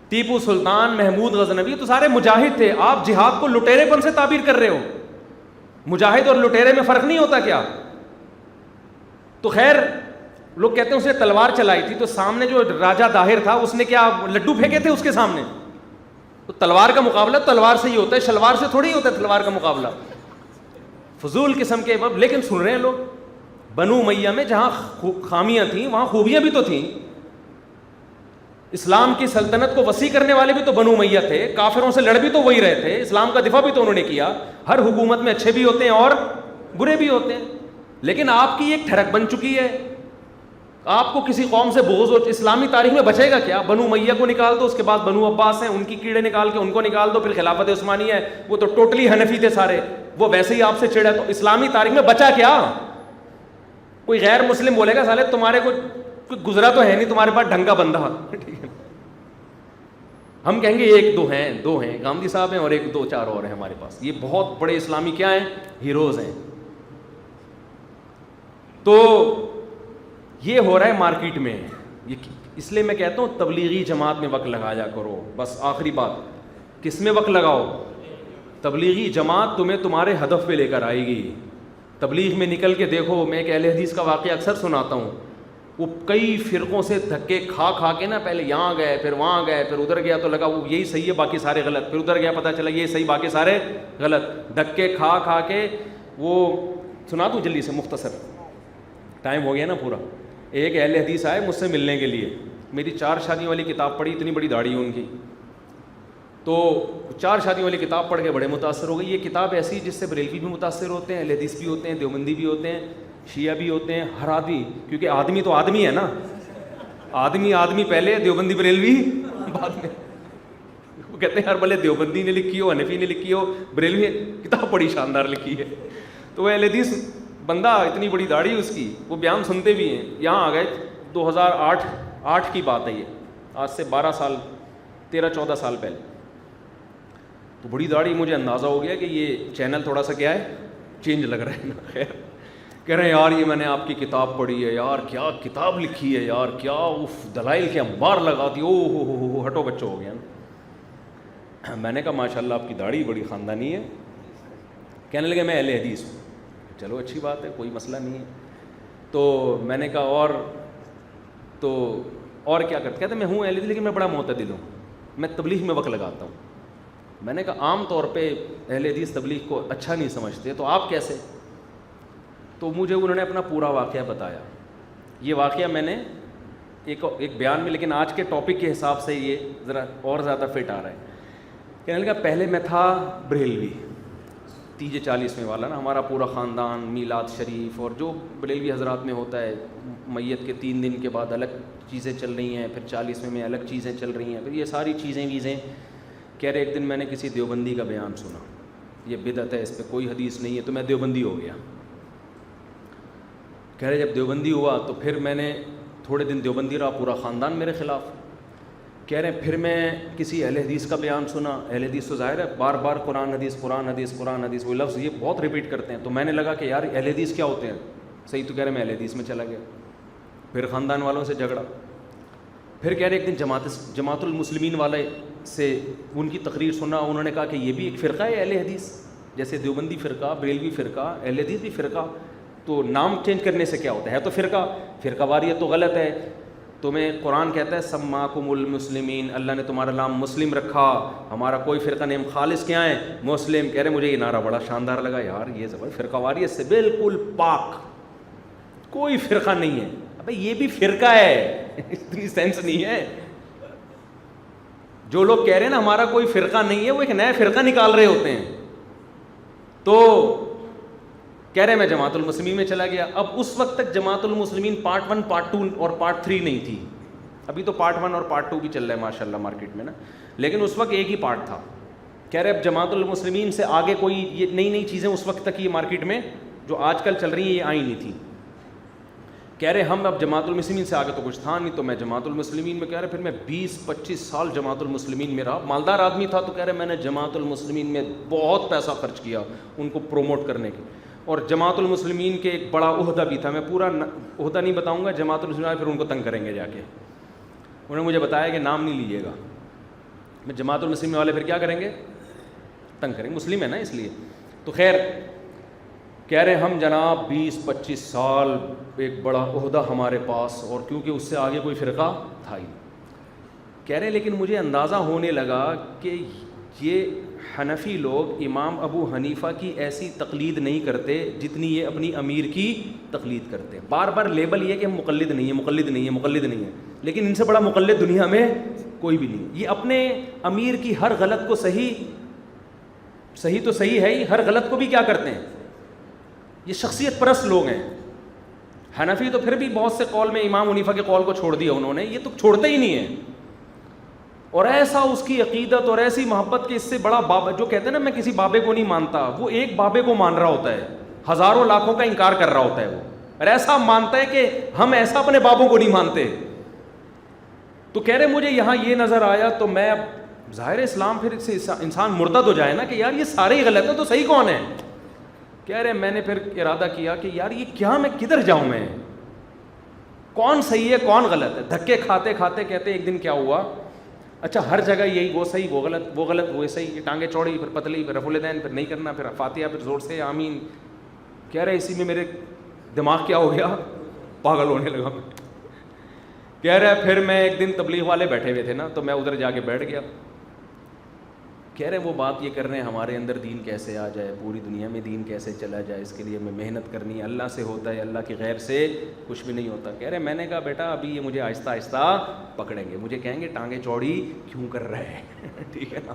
ٹیپو سلطان, محمود غزنوی, تو سارے مجاہد تھے. آپ جہاد کو لٹیرے پن سے تعبیر کر رہے ہو. مجاہد اور لٹیرے میں فرق نہیں ہوتا کیا؟ تو خیر لوگ کہتے ہیں اس نے تلوار چلائی تھی, تو سامنے جو راجہ داہر تھا اس نے کیا لڈو پھینکے تھے اس کے سامنے؟ تو تلوار کا مقابلہ تلوار سے ہی ہوتا ہے, شلوار سے تھوڑی ہوتا ہے تلوار کا مقابلہ. فضول قسم کے. لیکن سن رہے ہیں لوگ, بنو امیہ میں جہاں خامیاں تھیں وہاں خوبیاں بھی تو تھیں. اسلام کی سلطنت کو وسیع کرنے والے بھی تو بنو امیہ تھے, کافروں سے لڑ بھی تو وہی رہے تھے, اسلام کا دفاع بھی تو انہوں نے کیا. ہر حکومت میں اچھے بھی ہوتے ہیں اور برے بھی ہوتے ہیں, لیکن آپ کی ایک ٹھڑک بن چکی ہے. آپ کو کسی قوم سے بغض ہو, اسلامی تاریخ میں بچے گا کیا؟ بنو امیہ کو نکال دو, اس کے بعد بنو عباس ہیں, ان کی کیڑے نکال کے ان کو نکال دو, پھر خلافت عثمانیہ ہے, وہ تو ٹوٹلی حنفی تھے سارے, وہ ویسے ہی آپ سے چڑھا. تو اسلامی تاریخ میں بچا کیا؟ کوئی غیر مسلم بولے گا سالے تمہارے کو کوئی گزرا تو ہے نہیں تمہارے پاس ڈھنگ کا بندہ, ٹھیک ہے. ہم کہیں گے ایک دو ہیں گاندھی صاحب ہیں اور ایک دو چار اور ہیں ہمارے پاس, یہ بہت بڑے اسلامی کیا ہیں, ہیروز ہیں. تو یہ ہو رہا ہے مارکیٹ میں. اس لیے میں کہتا ہوں تبلیغی جماعت میں وقت لگایا کرو. بس آخری بات, کس میں وقت لگاؤ؟ تبلیغی جماعت تمہیں تمہارے ہدف پہ لے کر آئے گی. تبلیغ میں نکل کے دیکھو, میں ایک اہل حدیث کا واقعہ اکثر سناتا ہوں, وہ کئی فرقوں سے دھکے کھا کے نا, پہلے یہاں گئے پھر وہاں گئے پھر ادھر گیا تو لگا وہ یہی صحیح ہے باقی سارے غلط, پھر ادھر گیا پتہ چلا یہ صحیح باقی سارے غلط. دھکے کھا کے وہ سنا دوں جلدی سے مختصر, ٹائم ہو گیا نا پورا. ایک اہل حدیث آئے مجھ سے ملنے کے لیے, میری 4 شادیوں والی کتاب پڑھی, اتنی بڑی داڑھی ہے ان کی, تو 4 شادیوں والی کتاب پڑھ کے بڑے متاثر ہو گئی. یہ کتاب ایسی جس سے بریلوی بھی متاثر ہوتے ہیں, اہل حدیث بھی ہوتے ہیں, دیوبندی بھی ہوتے ہیں, شیعہ بھی ہوتے ہیں, ہر آدمی, کیونکہ آدمی تو آدمی ہے نا, آدمی پہلے, دیوبندی بریلوی بعد میں. وہ کہتے ہیں ہر بھلے دیوبندی نے لکھی ہو, حنفی نے لکھی ہو, بریلوی کتاب بڑی شاندار لکھی ہے. تو وہ اہل حدیث بندہ, اتنی بڑی داڑھی اس کی, وہ بیان سنتے بھی ہیں. یہاں آ گئے 2008 کی بات ہے, یہ آج سے 13-14 سال پہلے. تو بڑی داڑھی, مجھے اندازہ ہو گیا کہ یہ چینل تھوڑا سا کیا ہے, چینج لگ رہا ہے نا. خیر کہہ رہے ہیں یار یہ میں نے آپ کی کتاب پڑھی ہے یار, کیا کتاب لکھی ہے یار, کیا اف دلائل کے انبار لگا دی, او ہو ہٹو بچو ہو گیا نا. میں نے کہا ماشاء اللہ آپ کی داڑھی بڑی خاندانی ہے. کہنے لگے میں اہل حدیث ہوں. چلو اچھی بات ہے, کوئی مسئلہ نہیں ہے. تو میں نے کہا اور کیا کرتے؟ کہتے میں ہوں اہل حدیث لیکن میں بڑا معتدل ہوں, میں تبلیغ میں وقت لگاتا ہوں. میں نے کہا عام طور پہ اہل حدیث تبلیغ کو اچھا نہیں سمجھتے, تو آپ کیسے؟ تو مجھے انہوں نے اپنا پورا واقعہ بتایا. یہ واقعہ میں نے ایک بیان میں, لیکن آج کے ٹاپک کے حساب سے یہ ذرا اور زیادہ فٹ آ رہا ہے. کہنے لگا پہلے میں تھا بریلوی 30-40 والا نا, ہمارا پورا خاندان میلاد شریف اور جو بریلوی حضرات میں ہوتا ہے, میت کے 3 دن کے بعد الگ چیزیں چل رہی ہیں, پھر 40ویں میں الگ چیزیں چل رہی ہیں, پھر یہ ساری چیزیں. کہہ رہے ایک دن میں نے کسی دیوبندی کا بیان سنا, یہ بدعت ہے, اس پہ کوئی حدیث نہیں ہے, تو میں دیوبندی ہو گیا. کہہ رہے جب دیوبندی ہوا تو پھر میں نے تھوڑے دن دیوبندی رہا, پورا خاندان میرے خلاف. کہہ رہے پھر میں کسی اہل حدیث کا بیان سنا, اہل حدیث تو ظاہر ہے بار بار قرآن حدیث, وہ لفظ یہ بہت ریپیٹ کرتے ہیں. تو میں نے لگا کہ یار اہل حدیث کیا ہوتے ہیں, صحیح تو کہہ رہے میں اہل حدیث میں چلا گیا. پھر خاندان والوں سے جھگڑا. پھر کہہ رہے ایک دن جماعت المسلمین والے سے ان کی تقریر سنا, انہوں نے کہا کہ یہ بھی ایک فرقہ ہے اہل حدیث, جیسے دیوبندی فرقہ, بریلوی فرقہ, اہل حدیث بھی فرقہ, تو نام چینج کرنے سے کیا ہوتا ہے تو فرقہ واریت تو غلط ہے. تمہیں قرآن کہتا ہے سماکم المسلمین, اللہ نے تمہارا نام مسلم رکھا, ہمارا کوئی فرقہ نہیں, خالص کیا ہے مسلم. کہہ رہے مجھے یہ نعرہ بڑا شاندار لگا, یار یہ زبردست, فرقہ واریت سے بالکل پاک, کوئی فرقہ نہیں ہے. ابے یہ بھی فرقہ ہے, اتنی سینس نہیں ہے. جو لوگ کہہ رہے ہیں نا ہمارا کوئی فرقہ نہیں ہے, وہ ایک نیا فرقہ نکال رہے ہوتے ہیں. تو کہہ رہے میں جماعت المسلمین میں چلا گیا. اب اس وقت تک جماعت المسلمین پارٹ 1, پارٹ 2 اور پارٹ 3 نہیں تھی, ابھی تو پارٹ 1 اور پارٹ 2 بھی چل رہا ہے ماشاء اللہ مارکیٹ میں نا, لیکن اس وقت ایک ہی پارٹ تھا. کہہ رہے اب جماعت المسلمین سے آگے کوئی یہ نئی چیزیں اس وقت تک یہ مارکیٹ میں جو آج کل چل رہی ہیں یہ آئی نہیں تھی. کہہ رہے ہم اب جماعت المسلمین سے آگے تو کچھ تھا نہیں, تو میں جماعت المسلمین میں, کہہ رہے پھر میں 20-25 سال جماعت المسلمین میں رہا, مالدار آدمی تھا. تو کہہ رہے میں نے جماعت المسلمین میں بہت پیسہ خرچ کیا ان کو پروموٹ کرنے کے, اور جماعت المسلمین کے ایک بڑا عہدہ بھی تھا. میں پورا عہدہ نہیں بتاؤں گا, جماعت المسلمین پھر ان کو تنگ کریں گے جا کے. انہوں نے مجھے بتایا کہ نام نہیں لیجیے گا. میں جماعت المسلمین والے پھر کیا کریں گے, تنگ کریں گے, مسلم ہے نا اس لیے. تو خیر کہہ رہے ہم جناب 20-25 سال ایک بڑا عہدہ ہمارے پاس, اور کیونکہ اس سے آگے کوئی فرقہ تھا ہی. کہہ رہے لیکن مجھے اندازہ ہونے لگا کہ یہ حنفی لوگ امام ابو حنیفہ کی ایسی تقلید نہیں کرتے جتنی یہ اپنی امیر کی تقلید کرتے. بار بار لیبل یہ کہ ہم مقلد نہیں ہیں, لیکن ان سے بڑا مقلد دنیا میں کوئی بھی نہیں. یہ اپنے امیر کی ہر غلط کو صحیح تو صحیح ہے ہی, ہر غلط کو بھی کیا کرتے ہیں, یہ شخصیت پرست لوگ ہیں. حنفی تو پھر بھی بہت سے قول میں امام حنیفہ کے قول کو چھوڑ دیا انہوں نے, یہ تو چھوڑتے ہی نہیں ہیں. اور ایسا اس کی عقیدت اور ایسی محبت کہ اس سے بڑا بابا, جو کہتے ہیں نا میں کسی بابے کو نہیں مانتا, وہ ایک بابے کو مان رہا ہوتا ہے, ہزاروں لاکھوں کا انکار کر رہا ہوتا ہے وہ. اور ایسا مانتا ہے کہ ہم ایسا اپنے بابوں کو نہیں مانتے. تو کہہ رہے مجھے یہاں یہ نظر آیا, تو میں ظاہر اسلام پھر سے انسان مرتد ہو جائے نا کہ یار یہ سارے ہی غلط ہیں تو صحیح کون ہے. کہہ رہے میں نے پھر ارادہ کیا کہ یار یہ کیا, میں کدھر جاؤں, میں کون صحیح ہے کون غلط ہے. دھکے کھاتے کھاتے کہتے ایک دن کیا ہوا, اچھا ہر جگہ یہی, وہ صحیح وہ غلط, وہ غلط وہ صحیح, یہ ٹانگیں چوڑی پھر پتلی, پھر رفع الیدین, پھر نہیں کرنا, پھر فاتحہ, پھر زور سے آمین. کہہ رہے اسی میں میرے دماغ کیا ہو گیا, پاگل ہونے لگا. کہہ رہے پھر میں ایک دن تبلیغ والے بیٹھے ہوئے تھے نا, تو میں ادھر جا کے بیٹھ گیا. کہہ رہے وہ بات یہ کر رہے ہیں ہمارے اندر دین کیسے آ جائے, پوری دنیا میں دین کیسے چلا جائے, اس کے لیے ہمیں محنت کرنی ہے, اللہ سے ہوتا ہے, اللہ کی غیر سے کچھ بھی نہیں ہوتا. کہہ رہے میں نے کہا بیٹا ابھی یہ مجھے آہستہ آہستہ پکڑیں گے, مجھے کہیں گے ٹانگیں چوڑی کیوں کر رہے ہیں, ٹھیک ہے نا.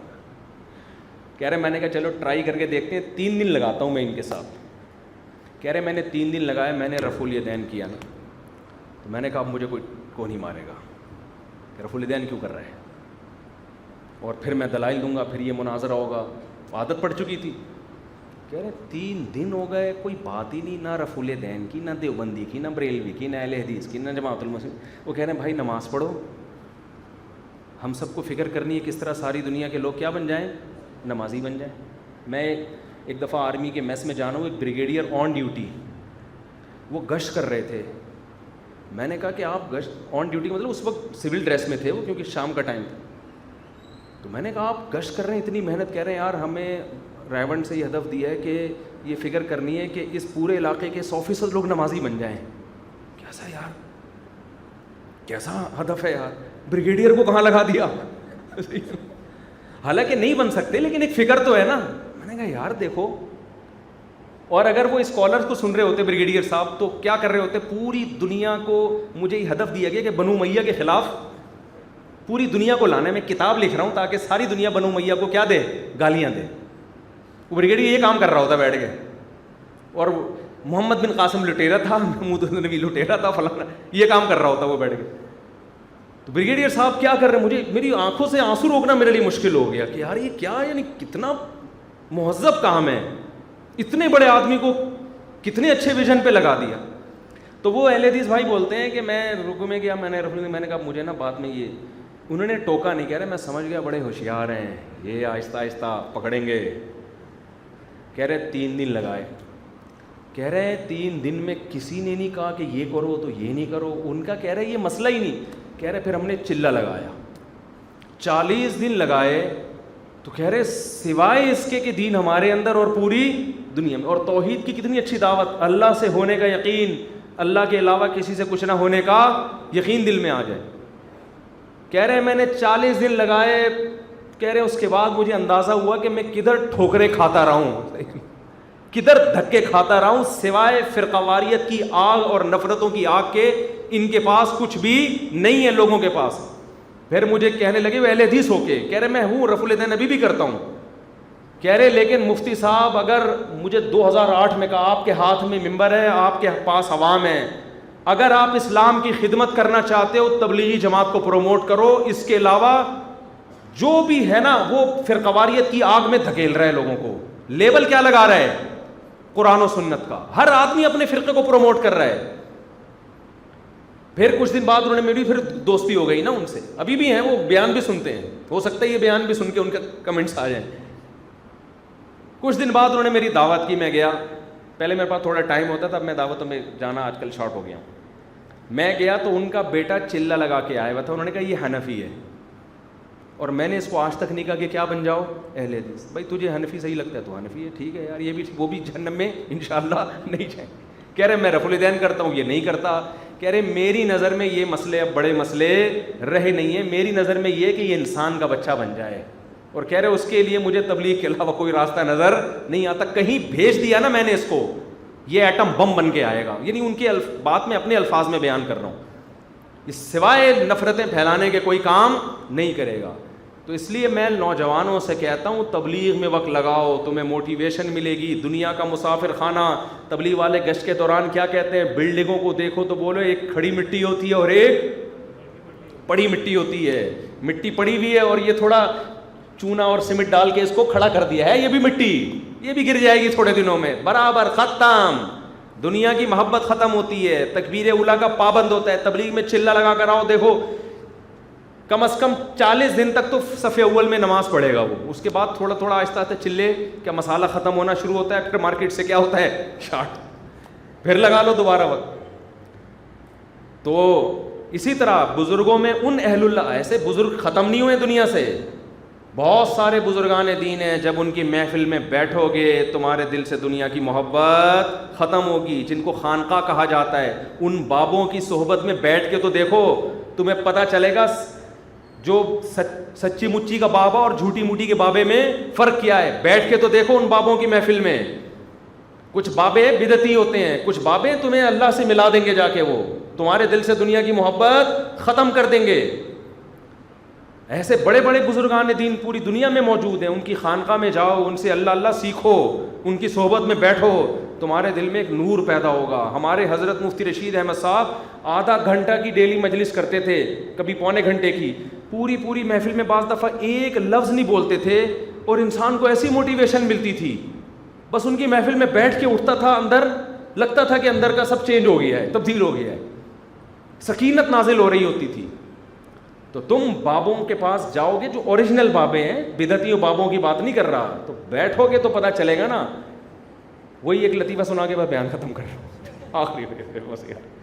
کہہ رہے میں نے کہا چلو ٹرائی کر کے دیکھتے ہیں, 3 دن لگاتا ہوں میں ان کے ساتھ. کہہ رہے میں نے 3 دن لگائے, میں نے رفع الیدین کیا نا, تو میں نے کہا اب مجھے کوئی نہیں مارے گا کہ رفع الیدین کیوں کر رہے ہیں, اور پھر میں دلائل دوں گا, پھر یہ مناظرہ ہوگا. عادت پڑ چکی تھی. کہہ رہے 3 دن ہو گئے, کوئی بات ہی نہیں, نہ رفع الیدین کی, نہ دیوبندی کی, نہ بریلوی کی, نہ اہل حدیث کی, نہ جماعت المسلمین. وہ کہہ رہے ہیں بھائی نماز پڑھو, ہم سب کو فکر کرنی ہے کس طرح ساری دنیا کے لوگ کیا بن جائیں, نمازی بن جائیں. میں ایک دفعہ آرمی کے میس میں جانا ہوں, ایک بریگیڈیئر آن ڈیوٹی, وہ گشت کر رہے تھے. میں نے کہا کہ آپ گشت آن ڈیوٹی مطلب اس وقت سول ڈریس میں تھے وہ, کیونکہ شام کا ٹائم تھا. تو میں نے کہا آپ گشت کر رہے ہیں, اتنی محنت, کر رہے ہیں یار ہمیں ریون سے یہ ہدف دیا ہے کہ یہ فکر کرنی ہے کہ اس پورے علاقے کے 100% لوگ نمازی بن جائیں. کیسا یار, کیسا ہدف ہے یار, بریگیڈیئر کو کہاں لگا دیا. حالانکہ نہیں بن سکتے لیکن ایک فکر تو ہے نا. میں نے کہا یار دیکھو, اور اگر وہ اسکالرس کو سن رہے ہوتے بریگیڈیئر صاحب تو کیا کر رہے ہوتے, پوری دنیا کو مجھے یہ ہدف دیا گیا کہ بنو امیہ کے خلاف پوری دنیا کو لانا ہے. میں کتاب لکھ رہا ہوں تاکہ ساری دنیا بنو امیہ کو کیا دے, گالیاں دے. وہ بریگیڈیئر یہ کام کر رہا ہوتا بیٹھ کے, اور محمد بن قاسم لٹیرا تھا, محمود نبی لٹیرا تھا, فلانا, یہ کام کر رہا ہوتا وہ بیٹھ کے. تو بریگیڈیئر صاحب کیا کر رہے ہیں, مجھے میری آنکھوں سے آنسو روکنا میرے لیے مشکل ہو گیا کہ یار یہ کیا, یعنی کتنا مہذب کام ہے, اتنے بڑے آدمی کو کتنے اچھے ویژن پہ لگا دیا. تو وہ اہل حدیث بھائی بولتے ہیں کہ میں رکوع میں گیا, میں نے کہا مجھے نا بعد میں یہ, انہوں نے ٹوکا نہیں. کہہ رہے میں سمجھ گیا بڑے ہوشیار ہیں, یہ آہستہ آہستہ پکڑیں گے. کہہ رہے 3 دن لگائے. کہہ رہے 3 دن میں کسی نے نہیں کہا کہ یہ کرو تو یہ نہیں کرو, ان کا کہہ رہے یہ مسئلہ ہی نہیں. کہہ رہے پھر ہم نے چلہ لگایا, 40 دن لگائے. تو کہہ رہے سوائے اس کے کہ دین ہمارے اندر اور پوری دنیا میں, اور توحید کی کتنی اچھی دعوت, اللہ سے ہونے کا یقین, اللہ کے علاوہ کسی سے کچھ نہ ہونے کا یقین دل میں آ جائے. کہہ رہے میں نے 40 دن لگائے. کہہ رہے اس کے بعد مجھے اندازہ ہوا کہ میں کدھر ٹھوکریں کھاتا رہا ہوں, کدھر دھکے کھاتا رہا ہوں, سوائے فرقواریت کی آگ اور نفرتوں کی آگ کے ان کے پاس کچھ بھی نہیں ہے لوگوں کے پاس. پھر مجھے کہنے لگے وہ اہل حدیث ہو کے, کہہ رہے میں ہوں رفع الیدین ابھی بھی کرتا ہوں. کہہ رہے لیکن مفتی صاحب اگر مجھے 2008 میں کہا آپ کے ہاتھ میں ممبر ہے, آپ کے پاس عوام ہے, اگر آپ اسلام کی خدمت کرنا چاہتے ہو تبلیغی جماعت کو پروموٹ کرو, اس کے علاوہ جو بھی ہے نا وہ فرقواریت کی آگ میں دھکیل رہا ہے لوگوں کو. لیبل کیا لگا رہا ہے, قرآن و سنت کا, ہر آدمی اپنے فرقے کو پروموٹ کر رہا ہے. پھر کچھ دن بعد انہوں نے میری پھر دوستی ہو گئی نا ان سے, ابھی بھی ہیں, وہ بیان بھی سنتے ہیں, ہو سکتا ہے یہ بیان بھی سن کے ان کے کمنٹس آ جائیں. کچھ دن بعد انہوں نے میری دعوت کی, میں گیا. پہلے میرے پاس تھوڑا ٹائم ہوتا تھا, اب میں دعوتوں میں جانا آج کل شارٹ ہو گیا. میں گیا تو ان کا بیٹا چلہ لگا کے آیا ہوا تھا, انہوں نے کہا یہ حنفی ہے, اور میں نے اس کو آج تک نہیں کہا کہ کیا بن جاؤ اہل حدیث. بھائی تجھے حنفی صحیح لگتا ہے تو حنفی ہے, ٹھیک ہے یار, یہ بھی وہ بھی جہنم میں انشاءاللہ نہیں جائیں. کہہ رہے میں رفع الیدین کرتا ہوں, یہ نہیں کرتا. کہہ رہے میری نظر میں یہ مسئلے اب بڑے مسئلے رہے نہیں ہیں, میری نظر میں یہ کہ یہ انسان کا بچہ بن جائے. اور کہہ رہے اس کے لیے مجھے تبلیغ کے علاوہ کوئی راستہ نظر نہیں آتا. کہیں بھیج دیا نا میں نے اس کو, یہ ایٹم بم بن کے آئے گا. یعنی ان کے بات میں اپنے الفاظ میں بیان کر رہا ہوں, اس سوائے نفرتیں پھیلانے کے کوئی کام نہیں کرے گا. تو اس لیے میں نوجوانوں سے کہتا ہوں تبلیغ میں وقت لگاؤ, تمہیں موٹیویشن ملے گی. دنیا کا مسافر خانہ, تبلیغ والے گشت کے دوران کیا کہتے ہیں, بلڈنگوں کو دیکھو تو بولو ایک کھڑی مٹی ہوتی ہے اور ایک پڑی مٹی ہوتی ہے. مٹی پڑی ہوئی ہے اور یہ تھوڑا چونا اور سیمنٹ ڈال کے اس کو کھڑا کر دیا ہے, یہ بھی مٹی, یہ بھی گر جائے گی تھوڑے دنوں میں, برابر ختم. دنیا کی محبت ختم ہوتی ہے، تکبیر اولیٰ کا پابند ہوتا ہے، تبلیغ میں چلہ لگا کر آؤ، دیکھو کم از کم 40 دن تک تو صف اول میں نماز پڑھے گا وہ، اس کے بعد تھوڑا تھوڑا آہستہ آہستہ چلے کا مسالہ ختم ہونا شروع ہوتا ہے، پھر مارکیٹ سے کیا ہوتا ہے شارٹ، پھر لگا لو دوبارہ وقت. تو اسی طرح بزرگوں میں ان اہل اللہ، ایسے بزرگ ختم نہیں ہوئے دنیا سے، بہت سارے بزرگان دین ہیں، جب ان کی محفل میں بیٹھو گے تمہارے دل سے دنیا کی محبت ختم ہوگی. جن کو خانقاہ کہا جاتا ہے، ان بابوں کی صحبت میں بیٹھ کے تو دیکھو، تمہیں پتہ چلے گا جو سچی مچی کا بابا اور جھوٹی موٹی کے بابے میں فرق کیا ہے. بیٹھ کے تو دیکھو ان بابوں کی محفل میں. کچھ بابے بدعتی ہوتے ہیں، کچھ بابے تمہیں اللہ سے ملا دیں گے، جا کے وہ تمہارے دل سے دنیا کی محبت ختم کر دیں گے. ایسے بڑے بڑے بزرگان دین پوری دنیا میں موجود ہیں، ان کی خانقاہ میں جاؤ، ان سے اللہ اللہ سیکھو، ان کی صحبت میں بیٹھو، تمہارے دل میں ایک نور پیدا ہوگا. ہمارے حضرت مفتی رشید احمد صاحب آدھا گھنٹہ کی ڈیلی مجلس کرتے تھے، کبھی پونے گھنٹے کی، پوری محفل میں بعض دفعہ ایک لفظ نہیں بولتے تھے، اور انسان کو ایسی موٹیویشن ملتی تھی. بس ان کی محفل میں بیٹھ کے اٹھتا تھا، اندر لگتا تھا کہ اندر کا سب چینج ہو گیا ہے، تبدیل ہو گیا ہے، سکینت نازل ہو رہی ہوتی تھی. تو تم بابوں کے پاس جاؤ گے جو اوریجنل بابے ہیں، بدعتیوں بابوں کی بات نہیں کر رہا، تو بیٹھو گے تو پتہ چلے گا نا. وہی ایک لطیفہ سنا کے میں بیان ختم کر رہا ہوں آخری بس یار.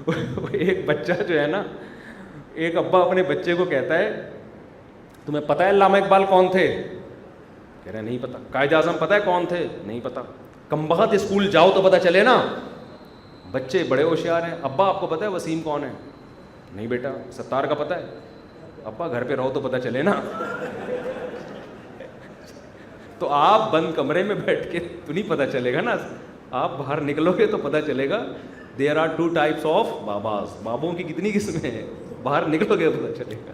تو ایک بچہ جو ہے نا، ایک ابا اپنے بچے کو کہتا ہے تمہیں پتہ ہے علامہ اقبال کون تھے؟ کہہ رہے نہیں پتہ. قائد اعظم پتہ ہے کون تھے؟ نہیں پتہ. کمبخت اسکول جاؤ تو پتہ چلے نا. بچے بڑے ہوشیار ہیں. ابا آپ کو پتہ ہے وسیم کون ہے؟ نہیں بیٹا. ستار کا پتہ ہے؟ ابا گھر پہ رہو تو پتہ چلے نا. تو آپ بند کمرے میں بیٹھ کے تو نہیں پتہ چلے گا نا، آپ باہر نکلو گے تو پتہ چلے گا. دیر آر 2 types of باباز. بابوں کی کتنی قسمیں ہیں، باہر نکلو گے پتہ چلے گا.